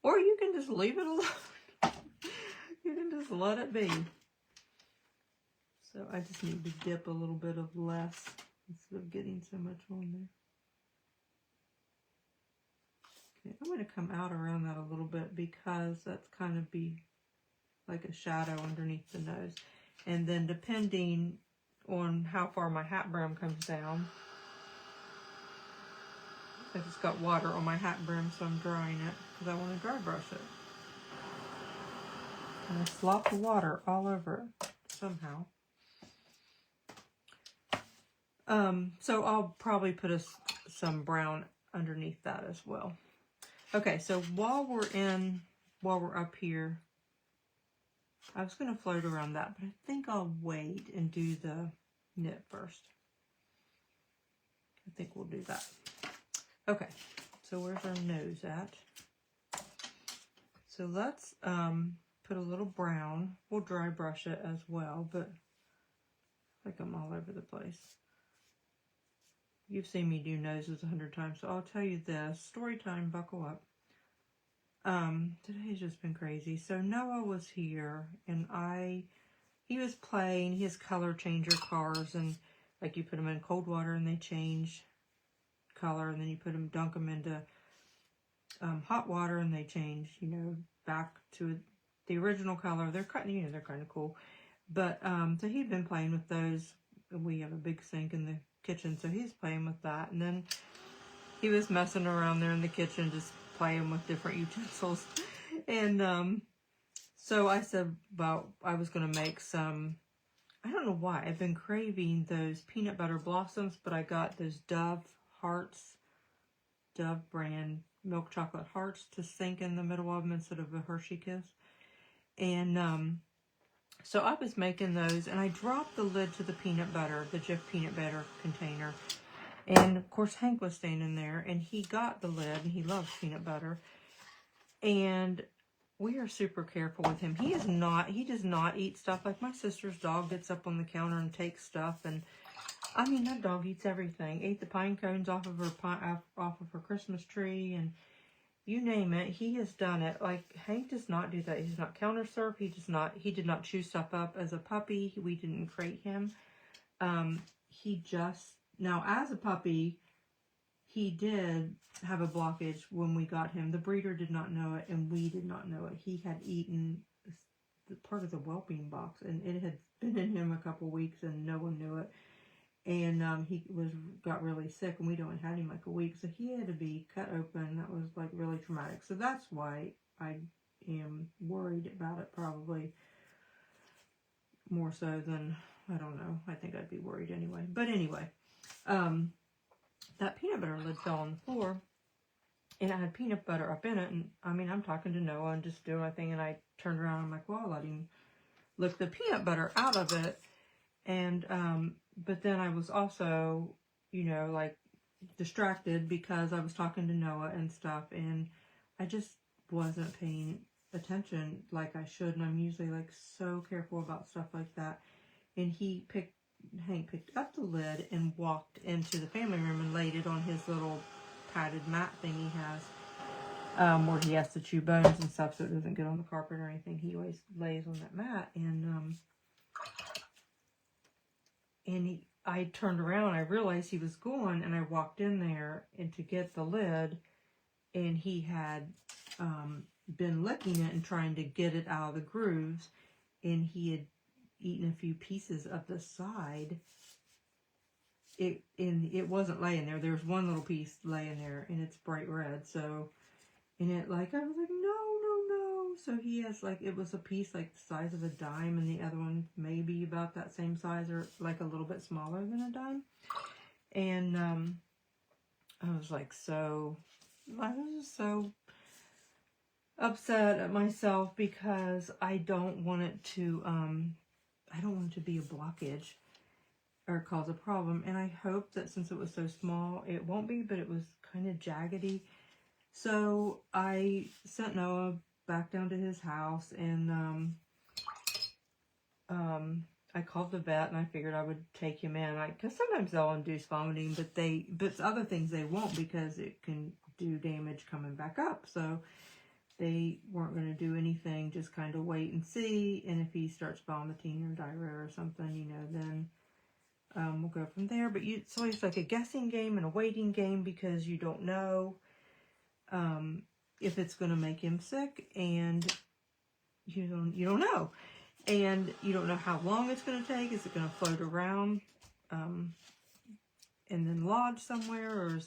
[SPEAKER 1] or you can just leave it alone. You can just let it be. So I just need to dip a little bit of less instead of getting so much on there. Okay, I'm going to come out around that a little bit because that's kind of be like a shadow underneath the nose. And then depending on how far my hat brim comes down, I just got water on my hat brim, so I'm drying it because I want to dry brush it. And I slop the water all over it somehow. So I'll probably put some brown underneath that as well. Okay, so while we're up here, I was going to float around that, but I think I'll wait and do the knit first. I think we'll do that. Okay, so where's our nose at? So let's put a little brown. We'll dry brush it as well, but I think I'm all over the place. You've seen me do noses 100 times, so I'll tell you this. Story time, buckle up. Today's just been crazy. So Noah was here, and he was playing his color changer cars, and like you put them in cold water and they change color, and then you dunk them into hot water and they change, back to the original color. They're they're kind of cool. But so he'd been playing with those. We have a big sink in the kitchen, so he's playing with that, and then he was messing around there in the kitchen, just playing with different utensils. And so I said, well, I was going to make some, I don't know why, I've been craving those peanut butter blossoms, but I got those Dove hearts, Dove brand milk chocolate hearts to sink in the middle of them instead of a Hershey Kiss. And so I was making those, and I dropped the lid to the peanut butter, the Jif peanut butter container. And of course Hank was standing there, and he got the lid, and he loves peanut butter. And we are super careful with him. He does not eat stuff. Like my sister's dog gets up on the counter and takes stuff, and I mean, that dog eats everything. Ate the pine cones off of her Christmas tree, and you name it, he has done it. Like, Hank does not do that. He does not counter surf. He did not chew stuff up as a puppy. We didn't crate him. Now as a puppy, he did have a blockage when we got him. The breeder did not know it, and we did not know it. He had eaten part of the whelping box, and it had been in him a couple weeks, and no one knew it. And he got really sick, and we'd only had him like a week, so he had to be cut open. That was like really traumatic. So that's why I am worried about it, probably more so than, I don't know. I think I'd be worried anyway. But anyway, that peanut butter lid fell on the floor, and it had peanut butter up in it. And I mean, I'm talking to Noah and just doing my thing, and I turned around and I'm like, well, I'll let him lick the peanut butter out of it. And but then I was also, you know, like distracted because I was talking to Noah and stuff, and I just wasn't paying attention like I should. And I'm usually like so careful about stuff like that. And Hank picked up the lid and walked into the family room and laid it on his little padded mat thing he has, where he has to chew bones and stuff so it doesn't get on the carpet or anything. He always lays on that mat, and I turned around, I realized he was gone, and I walked in there and to get the lid, and he had been licking it and trying to get it out of the grooves, and he had eaten a few pieces of the side. It wasn't laying there. There was one little piece laying there, and it's bright red. So, and I was like, no. So he has like, it was a piece like the size of a dime, and the other one maybe about that same size or like a little bit smaller than a dime. And I was like, I was just so upset at myself because I don't want it to be a blockage or cause a problem. And I hope that since it was so small, it won't be, but it was kind of jaggedy. So I sent Noah back down to his house, and I called the vet, and I figured I would take him in. Because sometimes they'll induce vomiting, but other things they won't, because it can do damage coming back up. So they weren't going to do anything, just kind of wait and see. And if he starts vomiting or diarrhea or something, you know, then we'll go from there. But it's always like a guessing game and a waiting game, because you don't know if it's going to make him sick, and you don't know. And you don't know how long it's going to take. Is it going to float around and then lodge somewhere, or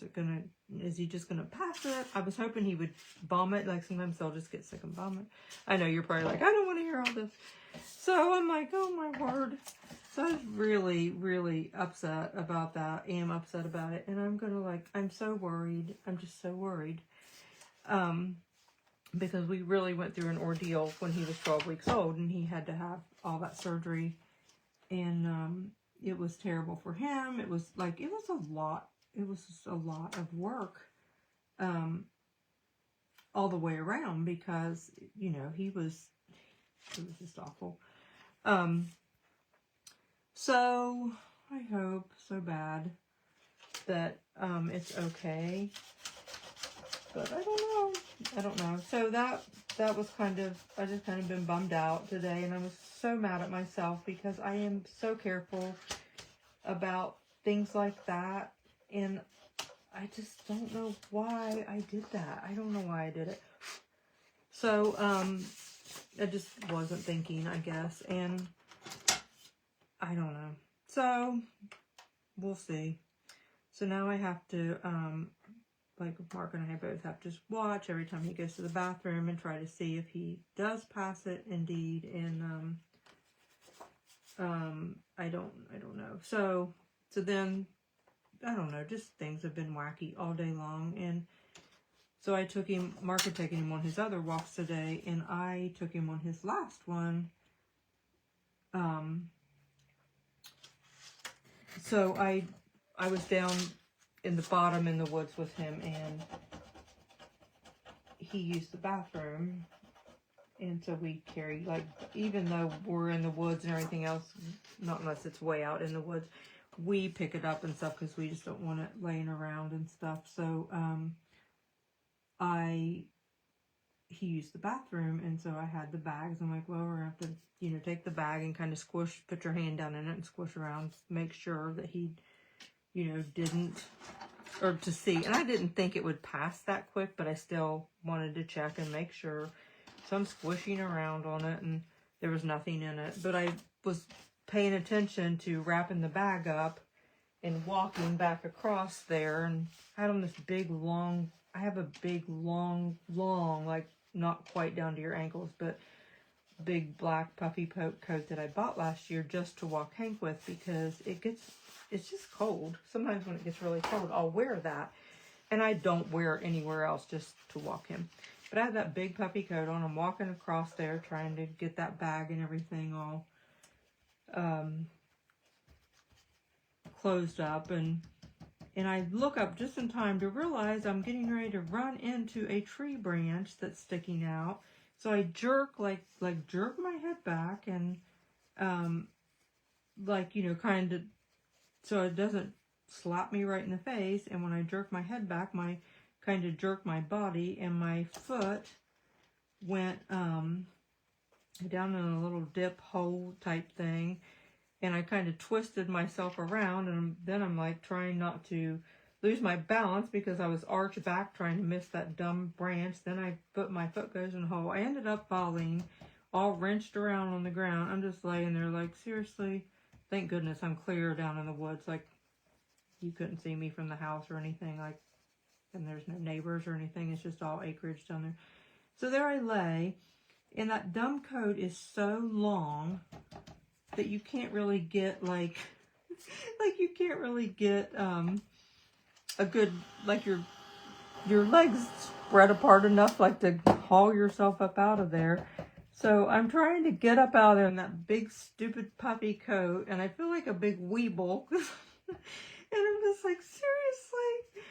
[SPEAKER 1] is he just going to pass it? I was hoping he would vomit. Like sometimes they'll just get sick and vomit. I know you're probably like, I don't want to hear all this. So I'm like, oh my word. So I was really, really upset about that. Am upset about it. And I'm so worried. I'm just so worried. Because we really went through an ordeal when he was 12 weeks old, and he had to have all that surgery, and it was terrible for him. It was a lot. It was just a lot of work, all the way around, because, you know, it was just awful. So I hope so bad that, it's okay. But I don't know. So that was I just kind of been bummed out today, and I was so mad at myself because I am so careful about things like that, and I just don't know why I did that. I don't know why I did it. So, I just wasn't thinking, I guess, and I don't know. So, we'll see. So now I have to, like Mark and I both have to just watch every time he goes to the bathroom and try to see if he does pass it indeed. And I don't know. So then I don't know, just things have been wacky all day long. And so Mark had taken him on his other walks today, and I took him on his last one. So I was down in the bottom in the woods with him, and he used the bathroom, and so we carry, like, even though we're in the woods and everything else, not unless it's way out in the woods, we pick it up and stuff because we just don't want it laying around and stuff. So he used the bathroom, and so I had the bags. I'm like, well, we're gonna have to, you know, take the bag and kind of put your hand down in it and squish around, make sure that he, you know, didn't or to see. And I didn't think it would pass that quick, but I still wanted to check and make sure. So I'm squishing around on it, and there was nothing in it. But I was paying attention to wrapping the bag up and walking back across there, and I had on this big long, I have a big long, like not quite down to your ankles, but big black puffy coat that I bought last year just to walk Hank with, because it's just cold. Sometimes when it gets really cold, I'll wear that, and I don't wear it anywhere else, just to walk him. But I have that big puffy coat on. I'm walking across there trying to get that bag and everything all closed up, and I look up just in time to realize I'm getting ready to run into a tree branch that's sticking out. So I jerk, jerk my head back, and kind of, so it doesn't slap me right in the face. And when I jerk my head back, kind of jerk my body, and my foot went down in a little dip hole type thing, and I kind of twisted myself around, and then I'm like trying not to lose my balance because I was arched back trying to miss that dumb branch. Then my foot goes in the hole. I ended up falling, all wrenched around on the ground. I'm just laying there like, seriously, thank goodness I'm clear down in the woods. Like, you couldn't see me from the house or anything, like, and there's no neighbors or anything. It's just all acreage down there. So there I lay, and that dumb coat is so long that you can't really get you can't really get a good, like, your legs spread apart enough like to haul yourself up out of there. So I'm trying to get up out of there in that big stupid puffy coat, and I feel like a big weeble. And I'm just like, seriously?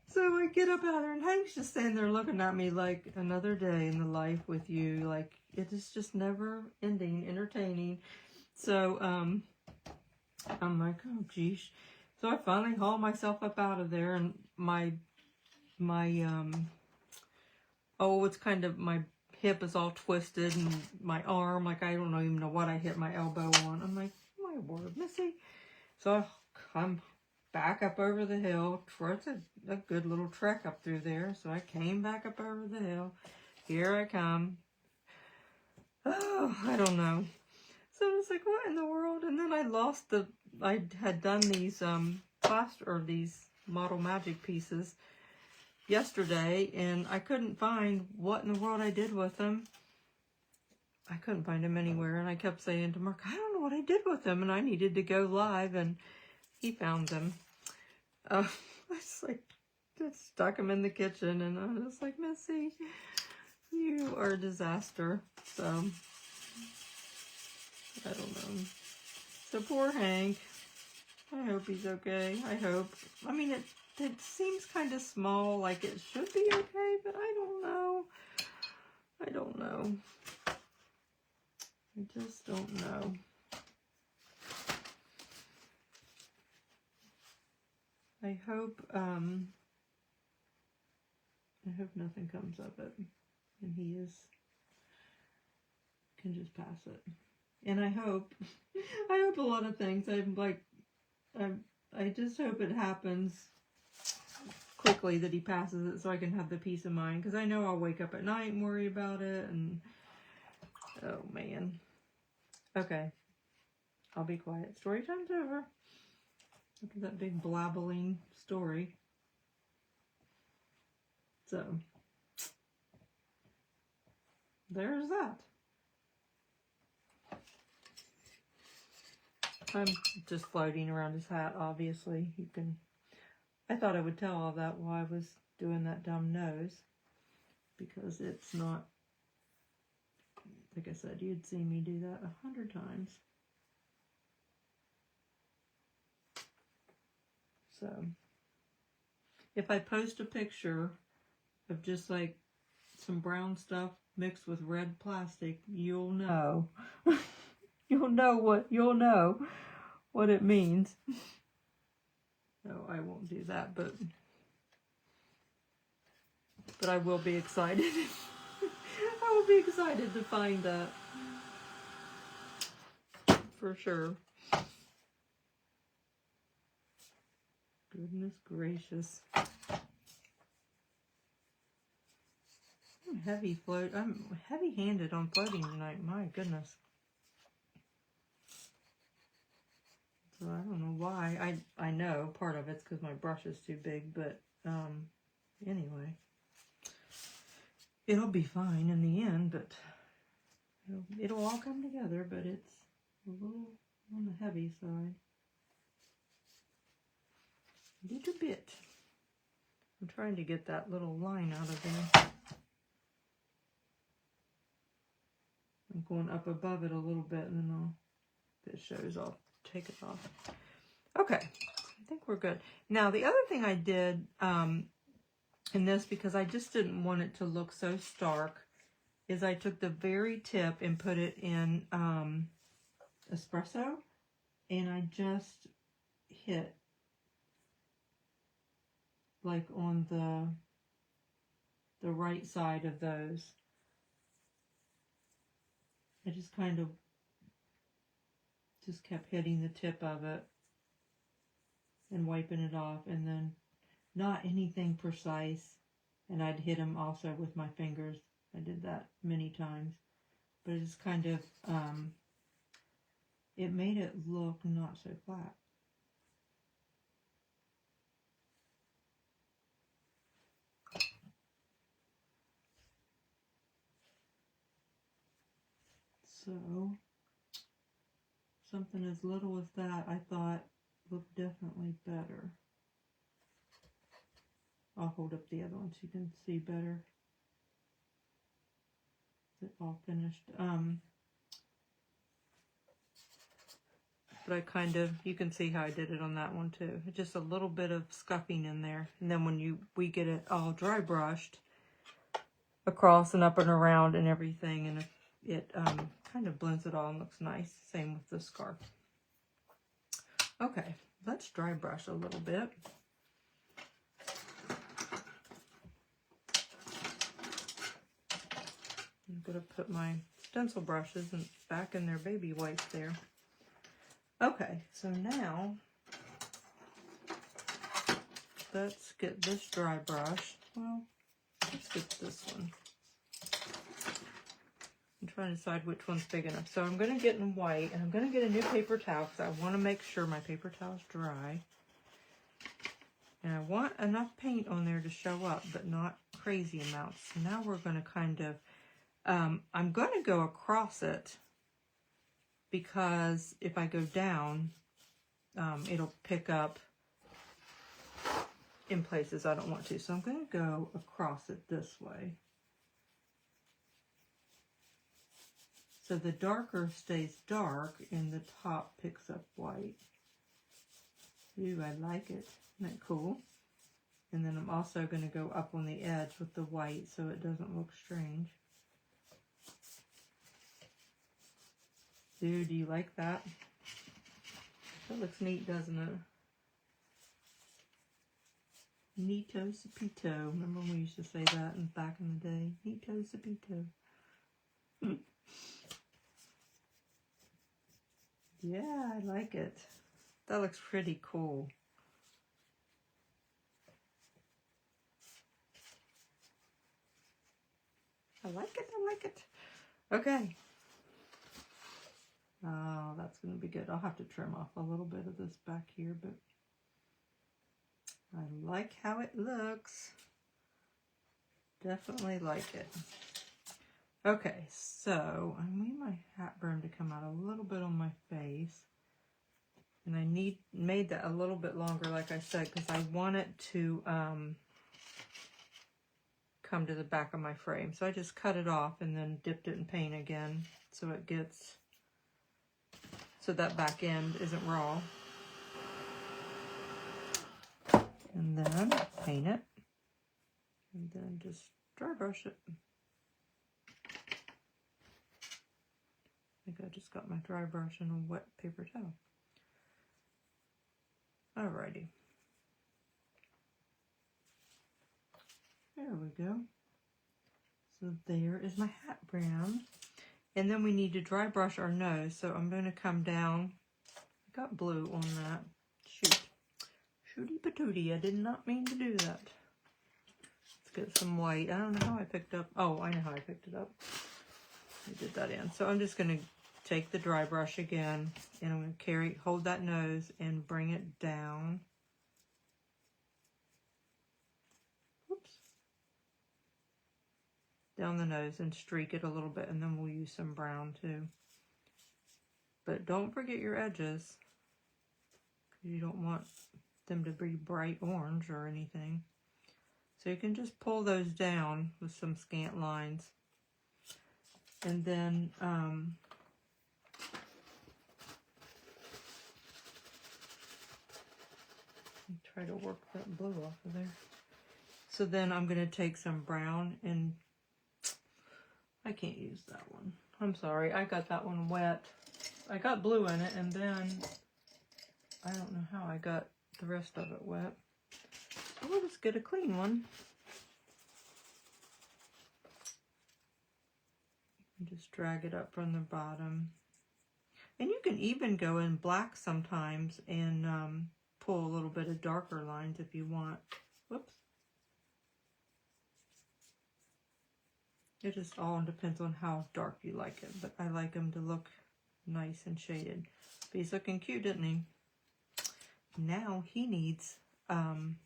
[SPEAKER 1] So I get up out of there, and Hank's just standing there looking at me like, another day in the life with you. Like, it is just never ending, entertaining. So I'm like, oh geez. So I finally haul myself up out of there, and my it's kind of, my hip is all twisted, and my arm, like, I don't even know what I hit my elbow on. I'm like, my word, Missy. So I come back up over the hill. It's a good little trek up through there. So I came back up over the hill. Here I come. Oh, I don't know. So I was like, what in the world? And then I had done these these Model Magic pieces yesterday, and I couldn't find what in the world I did with them. I couldn't find them anywhere, and I kept saying to Mark, I don't know what I did with them, and I needed to go live, and he found them. I just stuck them in the kitchen, and I was like, Missy, you are a disaster. So I don't know. So poor Hank. I hope he's okay. I hope. I mean, it seems kind of small, like it should be okay, but I don't know. I don't know. I just don't know. I hope nothing comes of it, and he can just pass it. And I hope a lot of things. I just hope it happens quickly, that he passes it, so I can have the peace of mind, because I know I'll wake up at night and worry about it, and oh man. Okay, I'll be quiet. Story time's over. Look at that big blabbling story. So there's that. I'm just floating around his hat, obviously. I thought I would tell all that while I was doing that dumb nose, because it's not, like I said, you'd seen me do that 100 times. So, if I post a picture of just like some brown stuff mixed with red plastic, you'll know. You'll know what it means. No, I won't do that, but I will be excited. I will be excited to find that. For sure. Goodness gracious. I'm heavy-handed on floating tonight. My goodness. So I don't know why. I know part of it's because my brush is too big, but anyway. It'll be fine in the end, but it'll all come together, but it's a little on the heavy side. A little bit. I'm trying to get that little line out of there. I'm going up above it a little bit, and then if it shows, I'll take it off. Okay, I think we're good. Now, the other thing I did in this, because I just didn't want it to look so stark, is I took the very tip and put it in espresso, and I just hit like on the right side of those. I just kind of just kept hitting the tip of it and wiping it off, and then not anything precise, and I'd hit them also with my fingers. I did that many times, but it just kind of it made it look not so flat. So something as little as that, I thought, looked definitely better. I'll hold up the other one so you can see better. It's all finished. But I kind of, you can see how I did it on that one too. Just a little bit of scuffing in there. And then when we get it all dry brushed across and up and around and everything, and it kind of blends it all and looks nice. Same with the scarf. Okay, let's dry brush a little bit. I'm going to put my stencil brushes back in their baby wipes there. Okay, so now let's get this dry brush. Well, let's get this one. I'm trying to decide which one's big enough. So I'm going to get in white, and I'm going to get a new paper towel because I want to make sure my paper towel is dry. And I want enough paint on there to show up, but not crazy amounts. So now we're going to kind of, I'm going to go across it, because if I go down, it'll pick up in places I don't want to. So I'm going to go across it this way. So the darker stays dark and the top picks up white. Ooh, I like it. Isn't that cool? And then I'm also going to go up on the edge with the white so it doesn't look strange. Ooh, do you like that? That looks neat, doesn't it? Neato sapito. Remember when we used to say that back in the day? Neato sapito. Yeah, I like it. That looks pretty cool. I like it, I like it. Okay. Oh, that's going to be good. I'll have to trim off a little bit of this back here, but I like how it looks. Definitely like it. Okay, so I need my hat brim to come out a little bit on my face. And I made that a little bit longer, like I said, because I want it to come to the back of my frame. So I just cut it off and then dipped it in paint again, so it gets, so that back end isn't raw. And then paint it, and then just dry brush it. I think I just got my dry brush and a wet paper towel. Alrighty. There we go. So there is my hat brim. And then we need to dry brush our nose. So I'm going to come down. I got blue on that. Tootie patootie, I did not mean to do that. Let's get some white. I don't know how I picked up. Oh, I know how I picked it up. I did that in. So I'm just going to take the dry brush again, and I'm going to hold that nose and bring it down. Whoops. Down the nose and streak it a little bit, and then we'll use some brown too. But don't forget your edges, because you don't want them to be bright orange or anything. So you can just pull those down with some scant lines. And then try to work that blue off of there. So then I'm going to take some brown, and I can't use that one. I'm sorry, I got that one wet. I got blue in it, and then I don't know how I got the rest of it wet. So we'll just get a clean one. Just drag it up from the bottom. And you can even go in black sometimes and pull a little bit of darker lines if you want. Whoops. It just all depends on how dark you like it, but I like them to look nice and shaded. But he's looking cute, didn't he? Now he needs an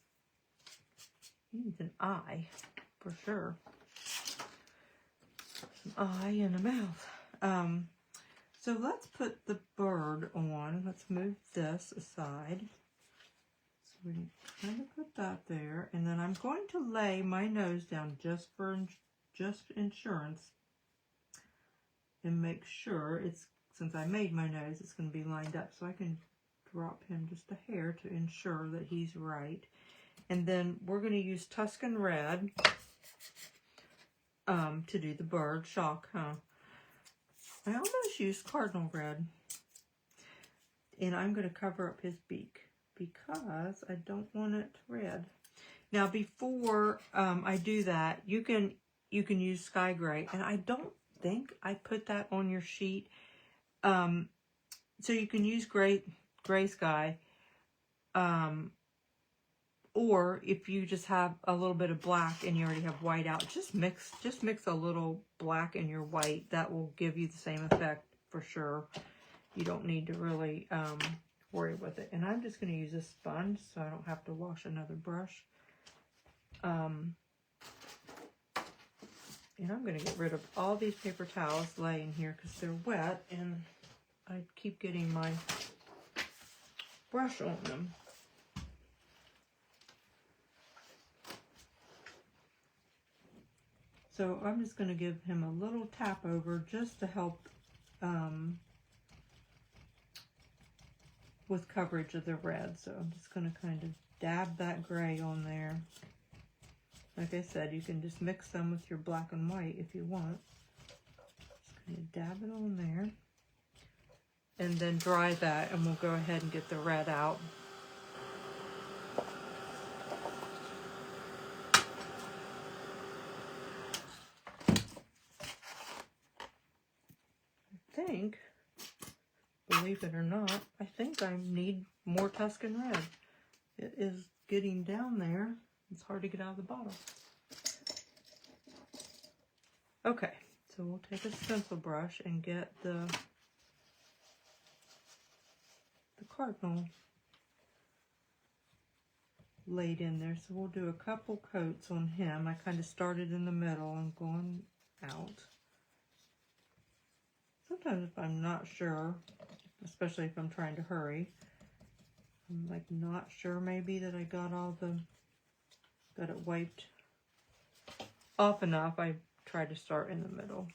[SPEAKER 1] eye, for sure. An eye and a mouth. So let's put the bird on. Let's move this aside. So we can kind of put that there. And then I'm going to lay my nose down just for insurance, and make sure it's, since I made my nose, it's going to be lined up. So I can drop him just a hair to ensure that he's right. And then we're going to use Tuscan Red to do the bird. Shock, huh? I almost used Cardinal Red. And I'm going to cover up his beak because I don't want it red. Now before I do that, you can use Sky Gray. And I don't think I put that on your sheet. So you can use gray sky. Or if you just have a little bit of black and you already have white out, just mix a little black in your white. That will give you the same effect for sure. You don't need to really worry with it. And I'm just going to use a sponge so I don't have to wash another brush. And I'm going to get rid of all these paper towels laying here because they're wet and I keep getting my brush on them. So I'm just going to give him a little tap over just to help with coverage of the red. So I'm just going to kind of dab that gray on there. Like I said, you can just mix them with your black and white if you want. Just kind of dab it on there. And then dry that, and we'll go ahead and get the red out. Believe it or not, I think I need more Tuscan Red. It is getting down there. It's hard to get out of the bottle. Okay, so we'll take a stencil brush and get the cardinal laid in there. So we'll do a couple coats on him. I kind of started in the middle and going out. Sometimes if I'm not sure, especially if I'm trying to hurry, I'm like not sure maybe that I got it wiped off enough. I try to start in the middle.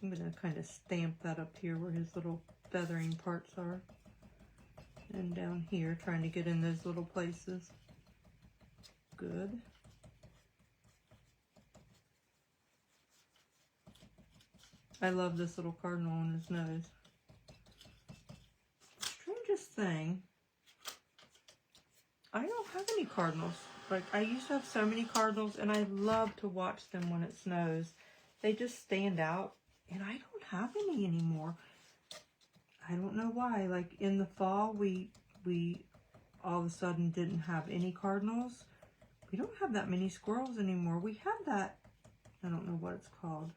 [SPEAKER 1] I'm going to kind of stamp that up here where his little feathering parts are. And down here, trying to get in those little places. Good. I love this little cardinal on his nose. Strangest thing, I don't have any cardinals. Like, I used to have so many cardinals, and I love to watch them when it snows. they just stand out, and I don't have any anymore. I don't know why. Like in the fall, we all of a sudden didn't have any cardinals. We don't have that many squirrels anymore. We had that, I don't know what it's called,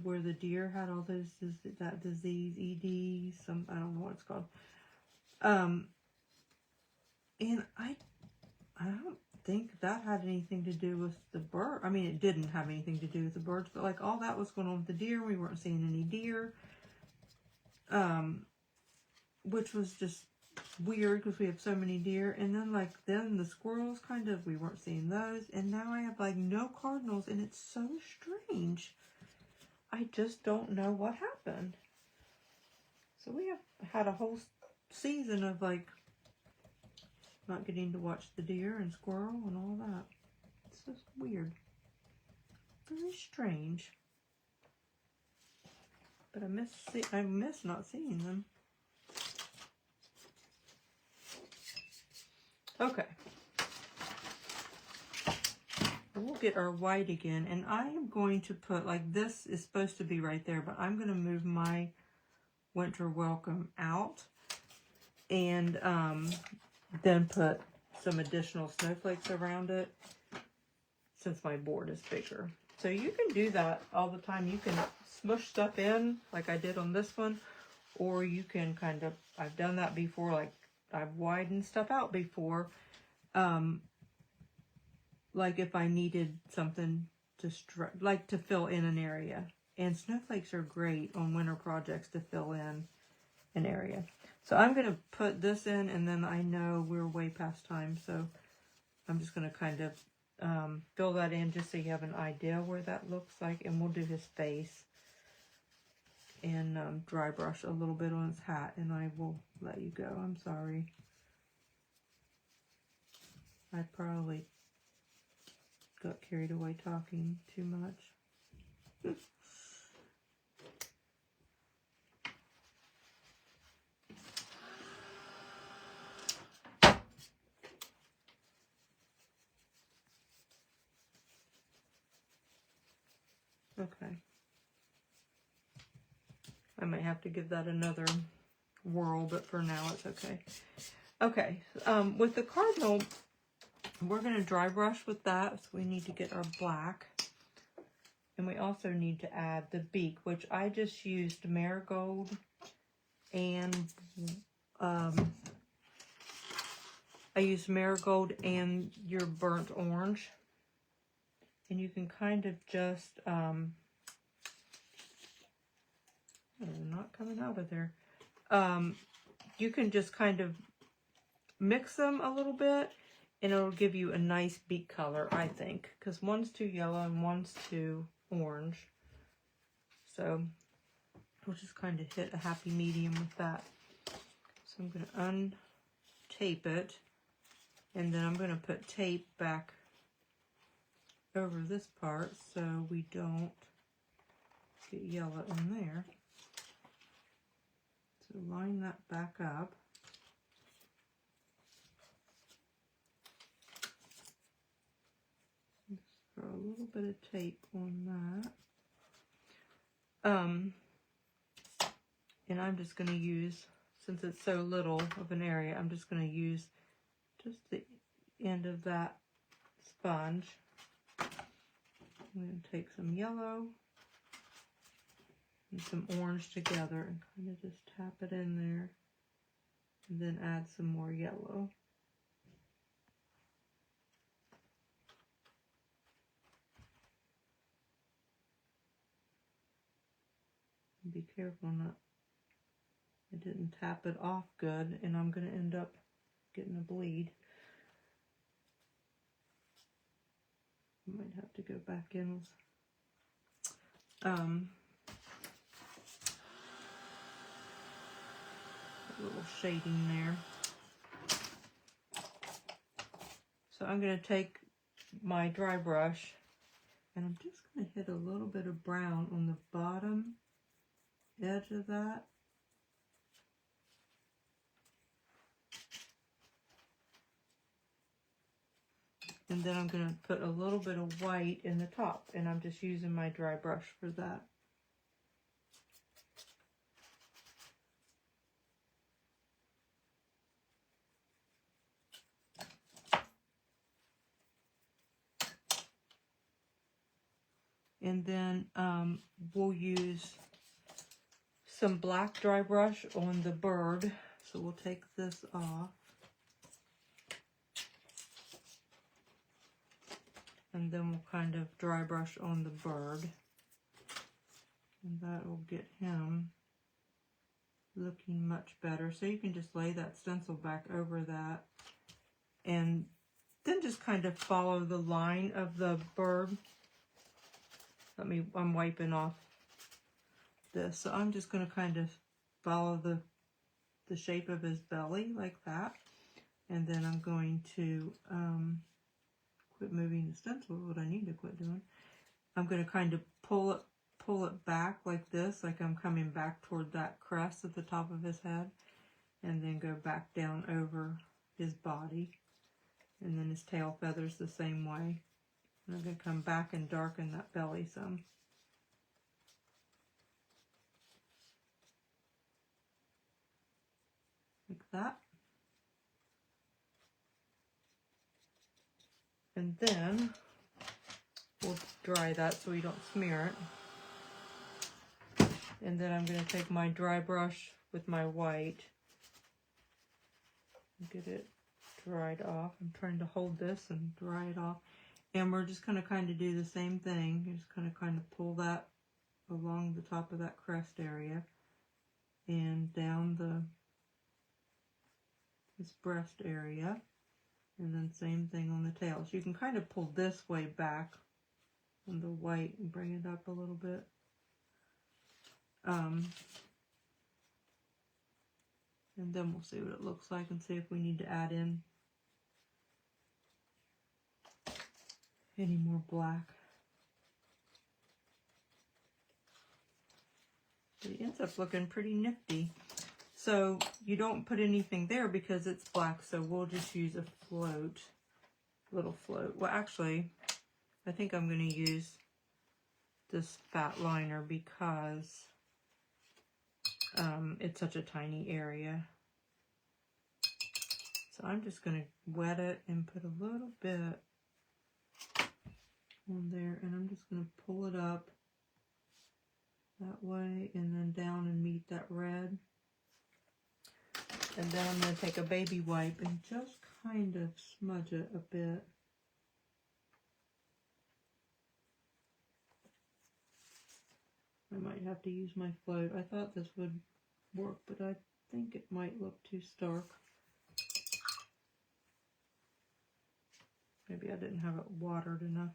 [SPEAKER 1] where the deer had all those, that disease, ED, I don't know what it's called. And I don't think that had anything to do with the bird. I mean, it didn't have anything to do with the birds, but like all that was going on with the deer. We weren't seeing any deer, which was just weird because we have so many deer. And then the squirrels we weren't seeing those. And now I have like no cardinals, and it's so strange. I just don't know what happened. So we have had a whole season of like not getting to watch the deer and squirrel and all that. It's just weird. Very strange. But I miss not seeing them. Okay. We'll get our white again, and I am going to put, like, this is supposed to be right there, but I'm going to move my winter welcome out and then put some additional snowflakes around it since my board is bigger. So you can do that all the time. You can smush stuff in like I did on this one, or you can I've done that before, like I've widened stuff out before. Like if I needed something to fill in an area. And snowflakes are great on winter projects to fill in an area. So I'm going to put this in, and then I know we're way past time, so I'm just going to fill that in just so you have an idea where that looks like. And we'll do his face and dry brush a little bit on his hat, and I will let you go. I'm sorry. I probably got carried away talking too much. Okay. I might have to give that another whirl, but for now it's okay. Okay, with the cardinal, we're going to dry brush with that, so we need to get our black. And we also need to add the beak, which I just used marigold and I used marigold and your burnt orange. And you can kind of just, not coming out of there. You can just kind of mix them a little bit, and it'll give you a nice beak color, I think, because one's too yellow and one's too orange. So we'll just kind of hit a happy medium with that. So I'm going to untape it, and then I'm going to put tape back over this part so we don't get yellow in there. So line that back up. Just throw a little bit of tape on that. And I'm just going to use, since it's so little of an area, I'm just going to use just the end of that sponge. I'm going to take some yellow and some orange together and kind of just tap it in there, and then add some more yellow. And be careful not, I didn't tap it off good, and I'm going to end up getting a bleed. I might have to go back in with a little shading there. So I'm going to take my dry brush, and I'm just going to hit a little bit of brown on the bottom edge of that. And then I'm going to put a little bit of white in the top, and I'm just using my dry brush for that. And then we'll use some black dry brush on the bird. So we'll take this off. And then we'll kind of dry brush on the bird. And that will get him looking much better. So you can just lay that stencil back over that. And then just kind of follow the line of the bird. I'm wiping off this. So I'm just going to kind of follow the shape of his belly like that. And then I'm going to quit moving the stencil, what I need to quit doing. I'm going to kind of pull it back like this, like I'm coming back toward that crest at the top of his head. And then go back down over his body. And then his tail feathers the same way. And I'm going to come back and darken that belly some. Like that. And then we'll dry that so we don't smear it. And then I'm going to take my dry brush with my white and get it dried off. I'm trying to hold this and dry it off. And we're just going to kind of do the same thing. You're just going to kind of pull that along the top of that crest area and down this breast area. And then same thing on the tail. So you can kind of pull this way back on the white and bring it up a little bit. And then we'll see what it looks like and see if we need to add in any more black. But it ends up looking pretty nifty. So you don't put anything there because it's black, so we'll just use a float, little float. Well, actually, I think I'm going to use this fat liner because it's such a tiny area. So I'm just going to wet it and put a little bit on there, and I'm just going to pull it up that way and then down and meet that red. And then I'm going to take a baby wipe and just kind of smudge it a bit. I might have to use my float. I thought this would work, but I think it might look too stark. Maybe I didn't have it watered enough.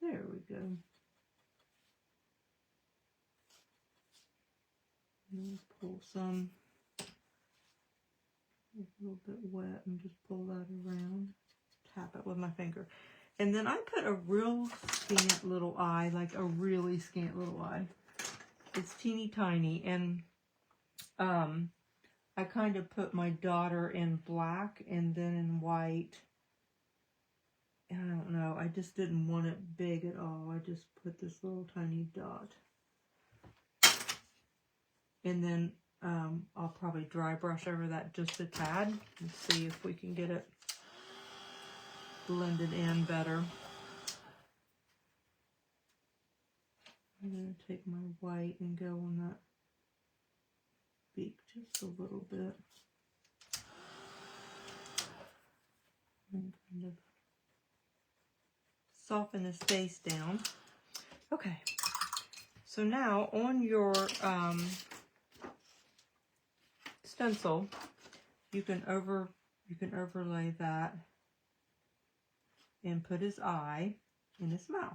[SPEAKER 1] There we go. And pull some, a little bit wet, and just pull that around. Tap it with my finger. And then I put a real scant little eye, like a really scant little eye. It's teeny tiny, and I kind of put my daughter in black and then in white. And I don't know, I just didn't want it big at all. I just put this little tiny dot. And then I'll probably dry brush over that just a tad and see if we can get it blended in better. I'm going to take my white and go on that beak just a little bit. And kind of soften his face down. Okay, so now on your stencil, you can overlay that and put his eye in his mouth.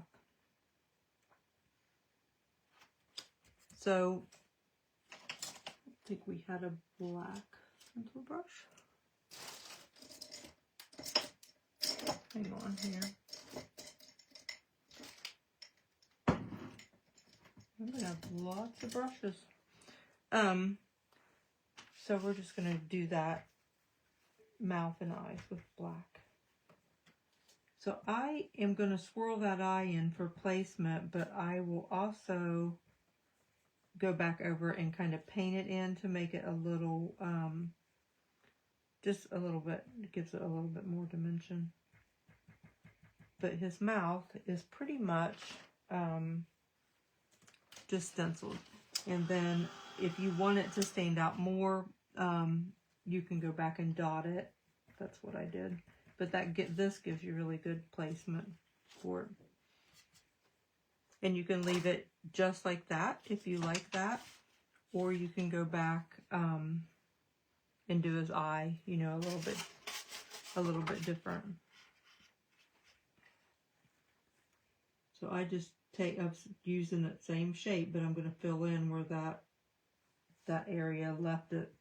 [SPEAKER 1] So I think we had a black stencil brush. Hang on here. I'm gonna have lots of brushes. So we're just going to do that mouth and eyes with black. So I am going to swirl that eye in for placement, but I will also go back over and kind of paint it in to make it a little, just a little bit, it gives it a little bit more dimension. But his mouth is pretty much just stenciled. And then if you want it to stand out more, you can go back and dot it. That's what I did. But this gives you really good placement for it. And you can leave it just like that if you like that. Or you can go back and do his eye, you know, a little bit different. So I just I'm using that same shape, but I'm going to fill in where that area left it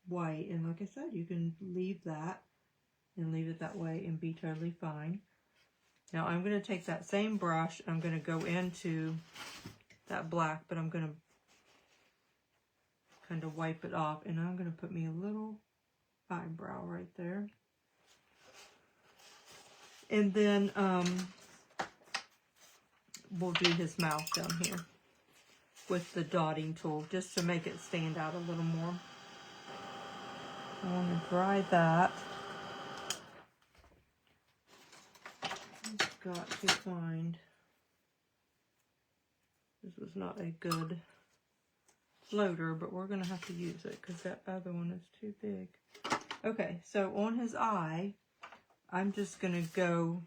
[SPEAKER 1] white. And like I said, you can leave that and leave it that way and be totally fine. Now I'm going to take that same brush, I'm going to go into that black, but I'm going to kind of wipe it off, and I'm going to put me a little eyebrow right there. And then we'll do his mouth down here with the dotting tool, just to make it stand out a little more. I want to dry that. I've got to find, this was not a good floater, but we're going to have to use it because that other one is too big. Okay, so on his eye, I'm just going to go,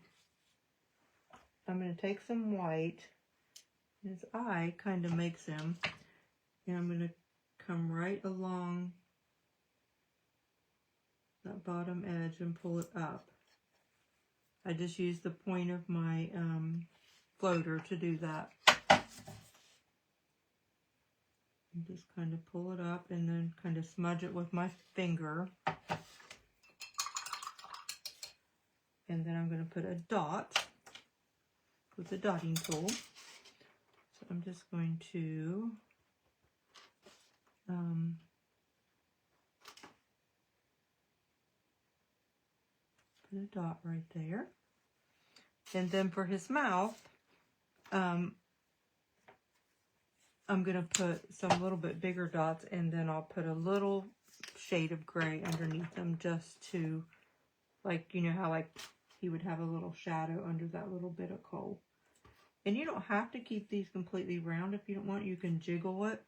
[SPEAKER 1] I'm going to take some white. His eye kind of makes him, and I'm going to come right along that bottom edge and pull it up. I just use the point of my floater to do that. And just kind of pull it up and then kind of smudge it with my finger. And then I'm going to put a dot with the dotting tool. So I'm just going to put a dot right there. And then for his mouth, I'm going to put some little bit bigger dots, and then I'll put a little shade of gray underneath them, just to, like, you know how like he would have a little shadow under that little bit of coal. And you don't have to keep these completely round. If you don't want, you can jiggle it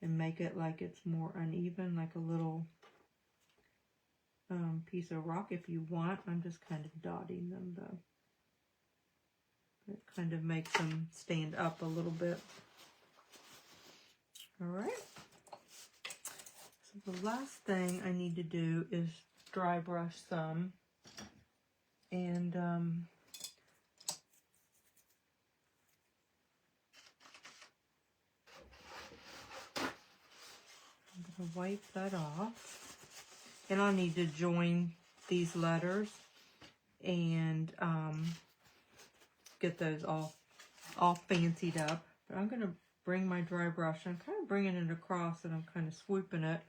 [SPEAKER 1] and make it like it's more uneven, like a little piece of rock if you want. I'm just kind of dotting them though. It kind of makes them stand up a little bit. Alright. So the last thing I need to do is dry brush some. And I'm going to wipe that off. And I'll need to join these letters and get those all fancied up. But I'm going to bring my dry brush. I'm kind of bringing it across, and I'm kind of swooping it.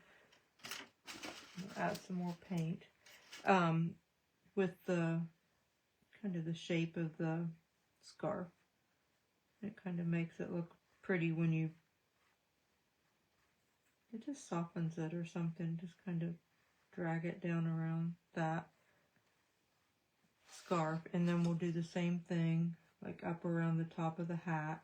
[SPEAKER 1] I'll add some more paint. With the kind of the shape of the scarf. It kind of makes it look pretty when you, it just softens it or something. Just kind of drag it down around that scarf, and then we'll do the same thing like up around the top of the hat.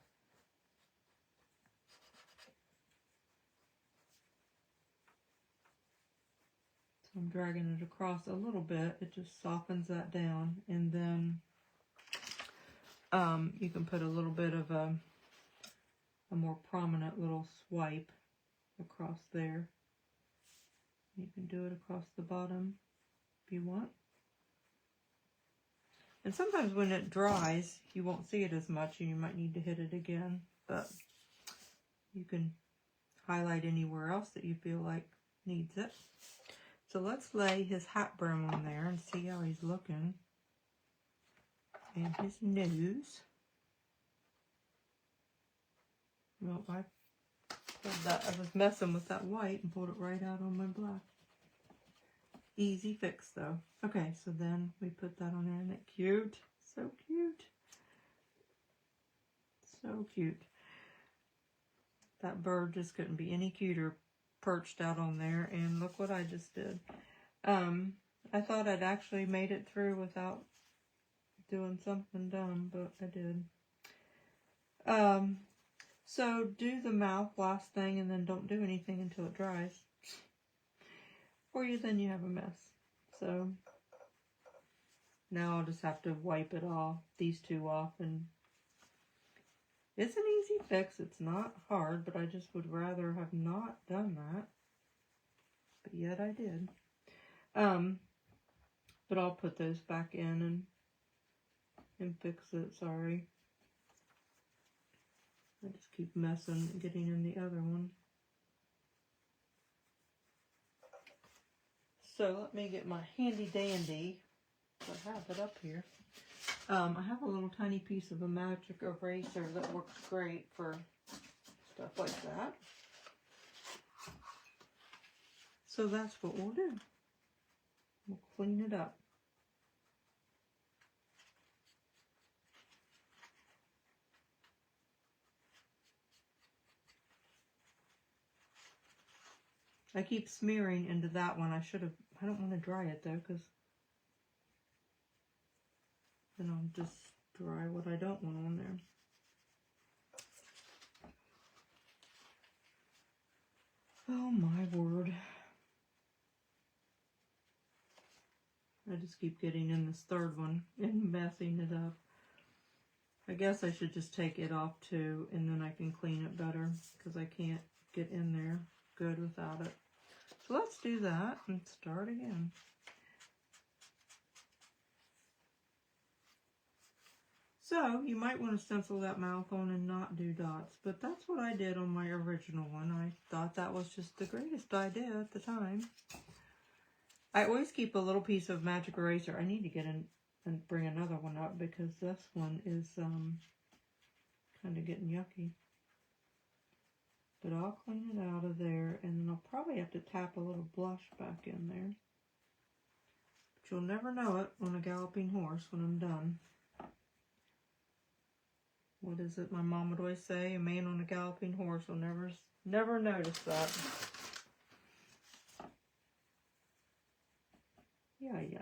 [SPEAKER 1] So I'm dragging it across a little bit. It just softens that down, and then you can put a little bit of a more prominent little swipe across there. You can do it across the bottom if you want. And sometimes when it dries, you won't see it as much, and you might need to hit it again. But you can highlight anywhere else that you feel like needs it. So let's lay his hat brim on there and see how he's looking. And his nose. Well, I was messing with that white and pulled it right out on my black. Easy fix though. Okay, so then we put that on there. Isn't it cute? So cute. So cute. That bird just couldn't be any cuter perched out on there. And look what I just did. I thought I'd actually made it through without doing something dumb, but I did. So do the mouth last thing and then don't do anything until it dries. Or then you have a mess. So now I'll just have to wipe it off, these two off, and it's an easy fix. It's not hard, but I just would rather have not done that. But yet I did. But I'll put those back in and fix it. Sorry. I just keep messing, getting in the other one. So let me get my handy dandy. I have it up here. I have a little tiny piece of a magic eraser that works great for stuff like that. So that's what we'll do. We'll clean it up. I keep smearing into that one. I don't want to dry it though, because then I'll just dry what I don't want on there. Oh my word. I just keep getting in this third one and messing it up. I guess I should just take it off too, and then I can clean it better, because I can't get in there good without it. So let's do that and start again. So you might want to stencil that mouth on and not do dots, but that's what I did on my original one. I thought that was just the greatest idea at the time. I always keep a little piece of magic eraser. I need to get in and bring another one up, because this one is kind of getting yucky. But I'll clean it out of there, and then I'll probably have to tap a little blush back in there. But you'll never know it on a galloping horse when I'm done. What is it my mom would always say? A man on a galloping horse will never notice that. Yay.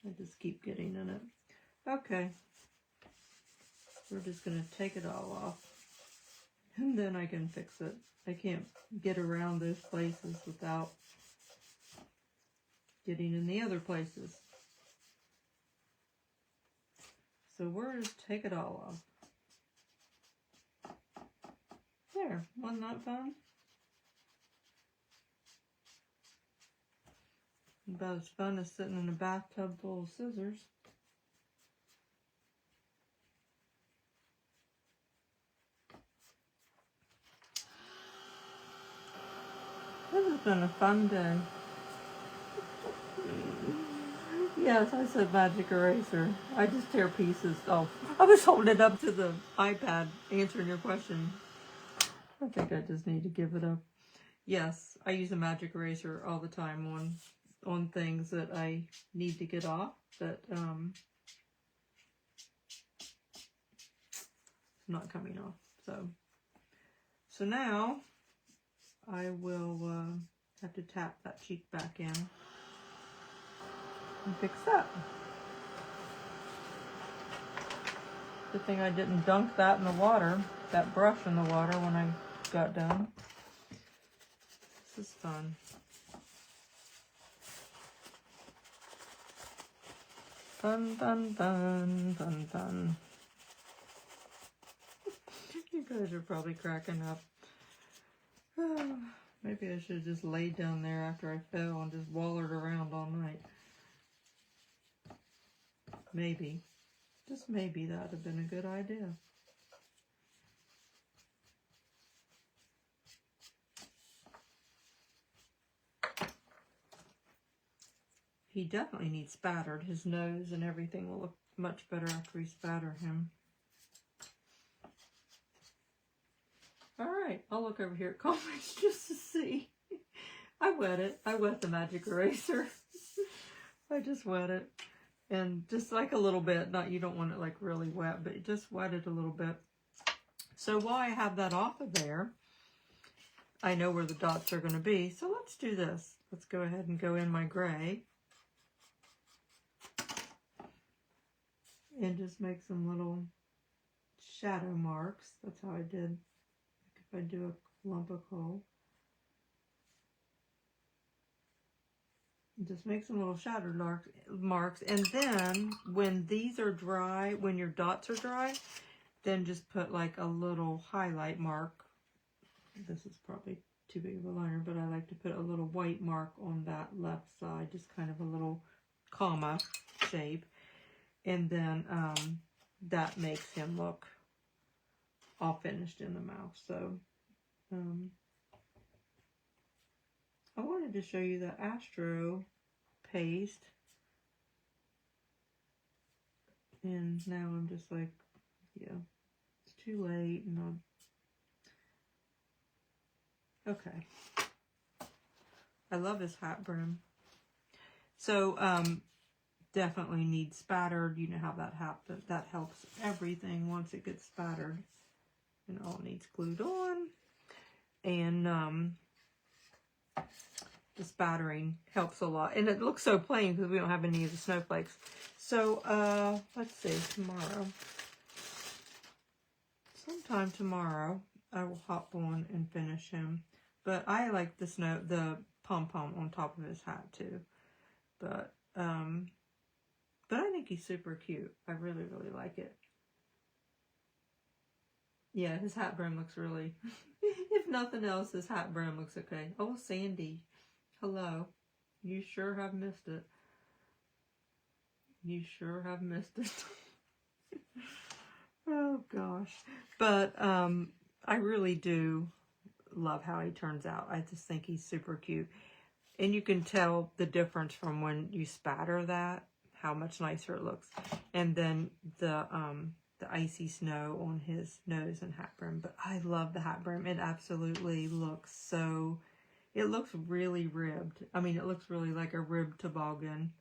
[SPEAKER 1] I just keep getting in it. Okay. We're just going to take it all off. And then I can fix it. I can't get around those places without getting in the other places. So we'll just take it all off. There, wasn't that fun? About as fun as sitting in a bathtub full of scissors. This has been a fun day. Yes, I said magic eraser. I just tear pieces. Oh, I was holding it up to the iPad answering your question. I think I just need to give it up. Yes, I use a magic eraser all the time on things that I need to get off that not coming off. So now I will have to tap that cheek back in and fix that. Good thing I didn't dunk that in the water, that brush in the water when I got done. This is fun. Fun. You guys are probably cracking up. Maybe I should have just laid down there after I fell and just wallered around all night. Maybe. Just maybe that would have been a good idea. He definitely needs spattered. His nose and everything will look much better after we spatter him. Alright, I'll look over here at comments just to see I wet it. I wet the magic eraser. I just wet it. And just like a little bit. Not, you don't want it like really wet, but just wet it a little bit. So while I have that off of there, I know where the dots are going to be. So let's do this. Let's go ahead and go in my gray. And just make some little shadow marks. That's how I did. Like if I do a lump of coal. Just make some little shadow marks. And then when these are dry, when your dots are dry, then just put like a little highlight mark. This is probably too big of a liner, but I like to put a little white mark on that left side, just kind of a little comma shape. And then that makes him look all finished in the mouth. So I wanted to show you the Astro paste. And now I'm just like, yeah, it's too late. And okay. I love his hat brim. So, definitely needs spattered. You know how that happens. That helps everything once it gets spattered. And all it needs glued on. And, the spattering helps a lot. And it looks so plain because we don't have any of the snowflakes. So, let's see, tomorrow. Sometime tomorrow, I will hop on and finish him. But I like the pom-pom on top of his hat too. But I think he's super cute. I really, really like it. Yeah, his hat brim looks really, if nothing else, his hat brim looks okay. Oh, Sandy. Hello. You sure have missed it. You sure have missed it. Oh, gosh. But I really do love how he turns out. I just think he's super cute. And you can tell the difference from when you spatter that, how much nicer it looks. And then the icy snow on his nose and hat brim. But I love the hat brim. It absolutely looks so, it looks really ribbed. I mean, it looks really like a ribbed toboggan.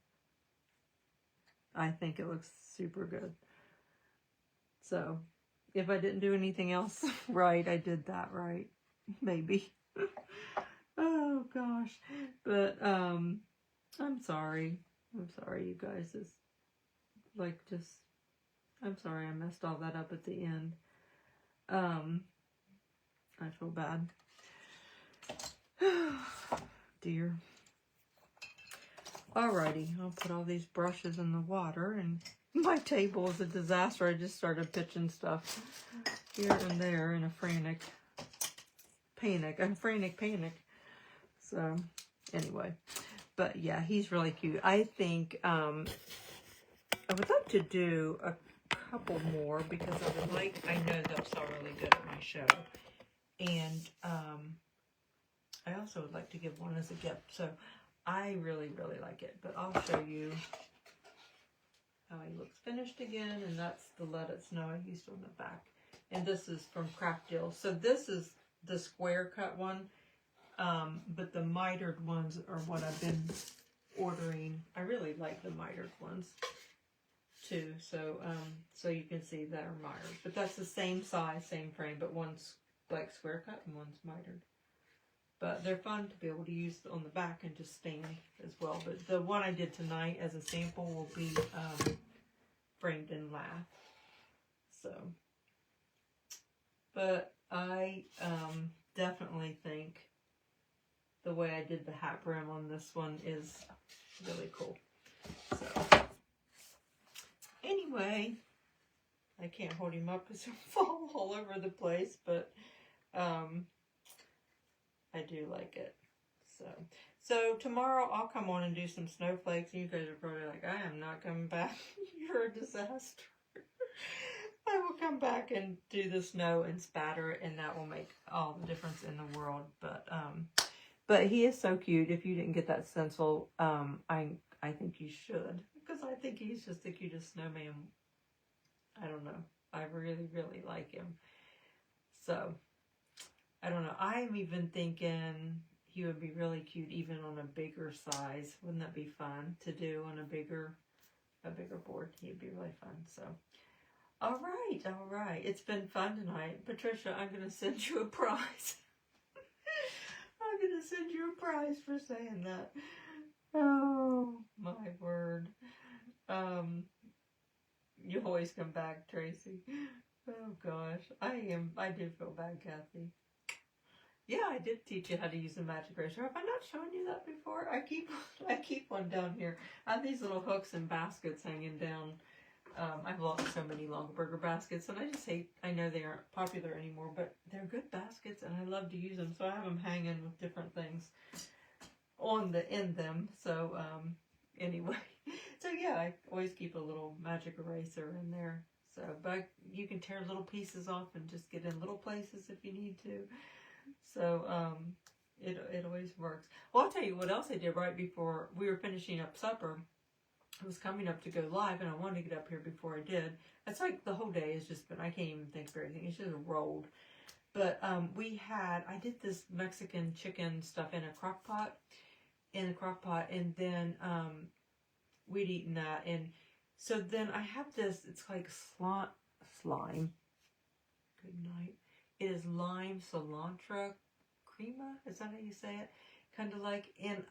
[SPEAKER 1] I think it looks super good. So, if I didn't do anything else right, I did that right. Maybe. Oh, gosh. But, I'm sorry. I'm sorry, you guys. It's like just, I'm sorry I messed all that up at the end. I feel bad. Dear. Alrighty, I'll put all these brushes in the water, and my table is a disaster. I just started pitching stuff here and there in a frantic panic. So, anyway. But yeah, he's really cute. I think I would like to do a couple more because I would like, I know they'll sell really good at my show. And I also would like to give one as a gift. So I really, really like it. But I'll show you how he looks finished again. And that's the Let It Snow I used on the back. And this is from Craft Deal. So this is the square cut one. But the mitered ones are what I've been ordering. I really like the mitered ones too. So, so you can see they're mitered. But that's the same size, same frame, but one's like square cut and one's mitered. But they're fun to be able to use on the back and just stand as well. But the one I did tonight as a sample will be framed in lath. So, but I definitely think the way I did the hat brim on this one is really cool. So, anyway, I can't hold him up because he'll fall all over the place, but I do like it. So tomorrow I'll come on and do some snowflakes, and you guys are probably like, I am not coming back. You're a disaster. I will come back and do the snow and spatter it, and that will make all the difference in the world. But he is so cute. If you didn't get that stencil, I think you should, because I think he's just the cutest snowman. I don't know. I really, really like him. So, I don't know. I'm even thinking he would be really cute even on a bigger size. Wouldn't that be fun to do on a bigger board? He'd be really fun. So, all right. It's been fun tonight. Patricia, I'm going to send you a prize. I'm going to send you a prize for saying that. Oh, my word. You always come back, Tracy. Oh, gosh. I do feel bad, Kathy. Yeah, I did teach you how to use the magic eraser. Have I not shown you that before? I keep one down here. I have these little hooks and baskets hanging down. I've lost so many Longaberger baskets, and I just hate, I know they aren't popular anymore, but they're good baskets, and I love to use them, so I have them hanging with different things in them. So, anyway. So, yeah, I always keep a little magic eraser in there. So, but you can tear little pieces off and just get in little places if you need to. So, it always works. Well, I'll tell you what else I did right before we were finishing up supper. I was coming up to go live, and I wanted to get up here before I did. It's like the whole day has just been, I can't even think of everything. It's just rolled. But I did this Mexican chicken stuff in a crock pot, and then we'd eaten that. And so then I have this, it's like slime. Good night. It is lime cilantro crema. Is that how you say it? Kind of like, and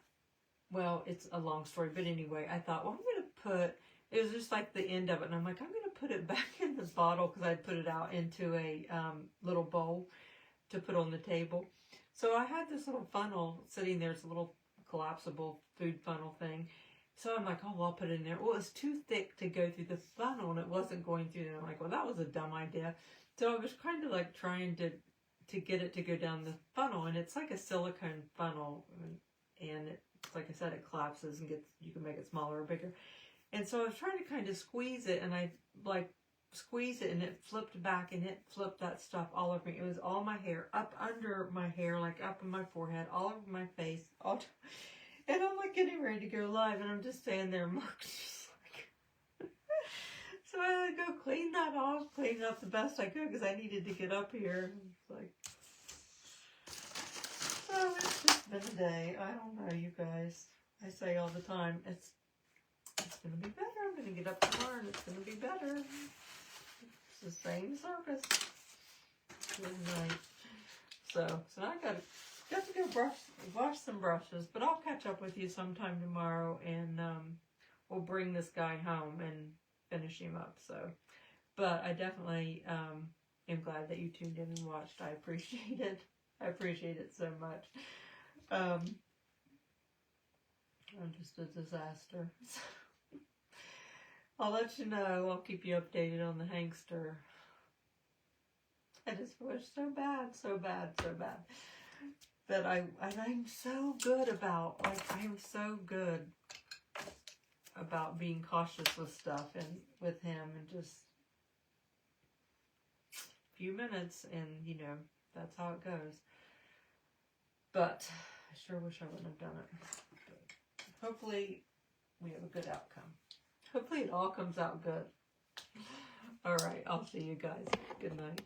[SPEAKER 1] well, it's a long story, but anyway, I thought, well, I'm going to put, it was just like the end of it, and I'm like, I'm going to put it back in the bottle, because I'd put it out into a little bowl to put on the table. So I had this little funnel sitting there. It's a little collapsible food funnel thing. So I'm like, oh, well, I'll put it in there. Well, it's too thick to go through the funnel, and it wasn't going through. And I'm like, well, that was a dumb idea. So I was kind of like trying to get it to go down the funnel, and it's like a silicone funnel, and it, like I said, it collapses and you can make it smaller or bigger. And so I was trying to kind of squeeze it, and I like squeezed it, and it flipped back, and it flipped that stuff all over me. It was all my hair, up under my hair, like up in my forehead, all over my face, and I'm like getting ready to go live, and I'm just standing there, Mark's just like, so I had to go clean that off, clean it up the best I could, because I needed to get up here. It's like, oh, it's just been a day. I don't know, you guys. I say all the time, it's going to be better. I'm going to get up tomorrow, and it's going to be better. It's the same circus. Good night. So now I got to go wash some brushes, but I'll catch up with you sometime tomorrow, and we'll bring this guy home and finish him up. So, but I definitely am glad that you tuned in and watched. I appreciate it. I appreciate it so much. I'm just a disaster. I'll let you know. I'll keep you updated on the Hankster. I just wish so bad. That I'm so good about, like, I am so good about being cautious with stuff and with him, and just a few minutes, and you know, that's how it goes. But I sure wish I wouldn't have done it. But hopefully we have a good outcome. Hopefully it all comes out good. All right, I'll see you guys. Good night.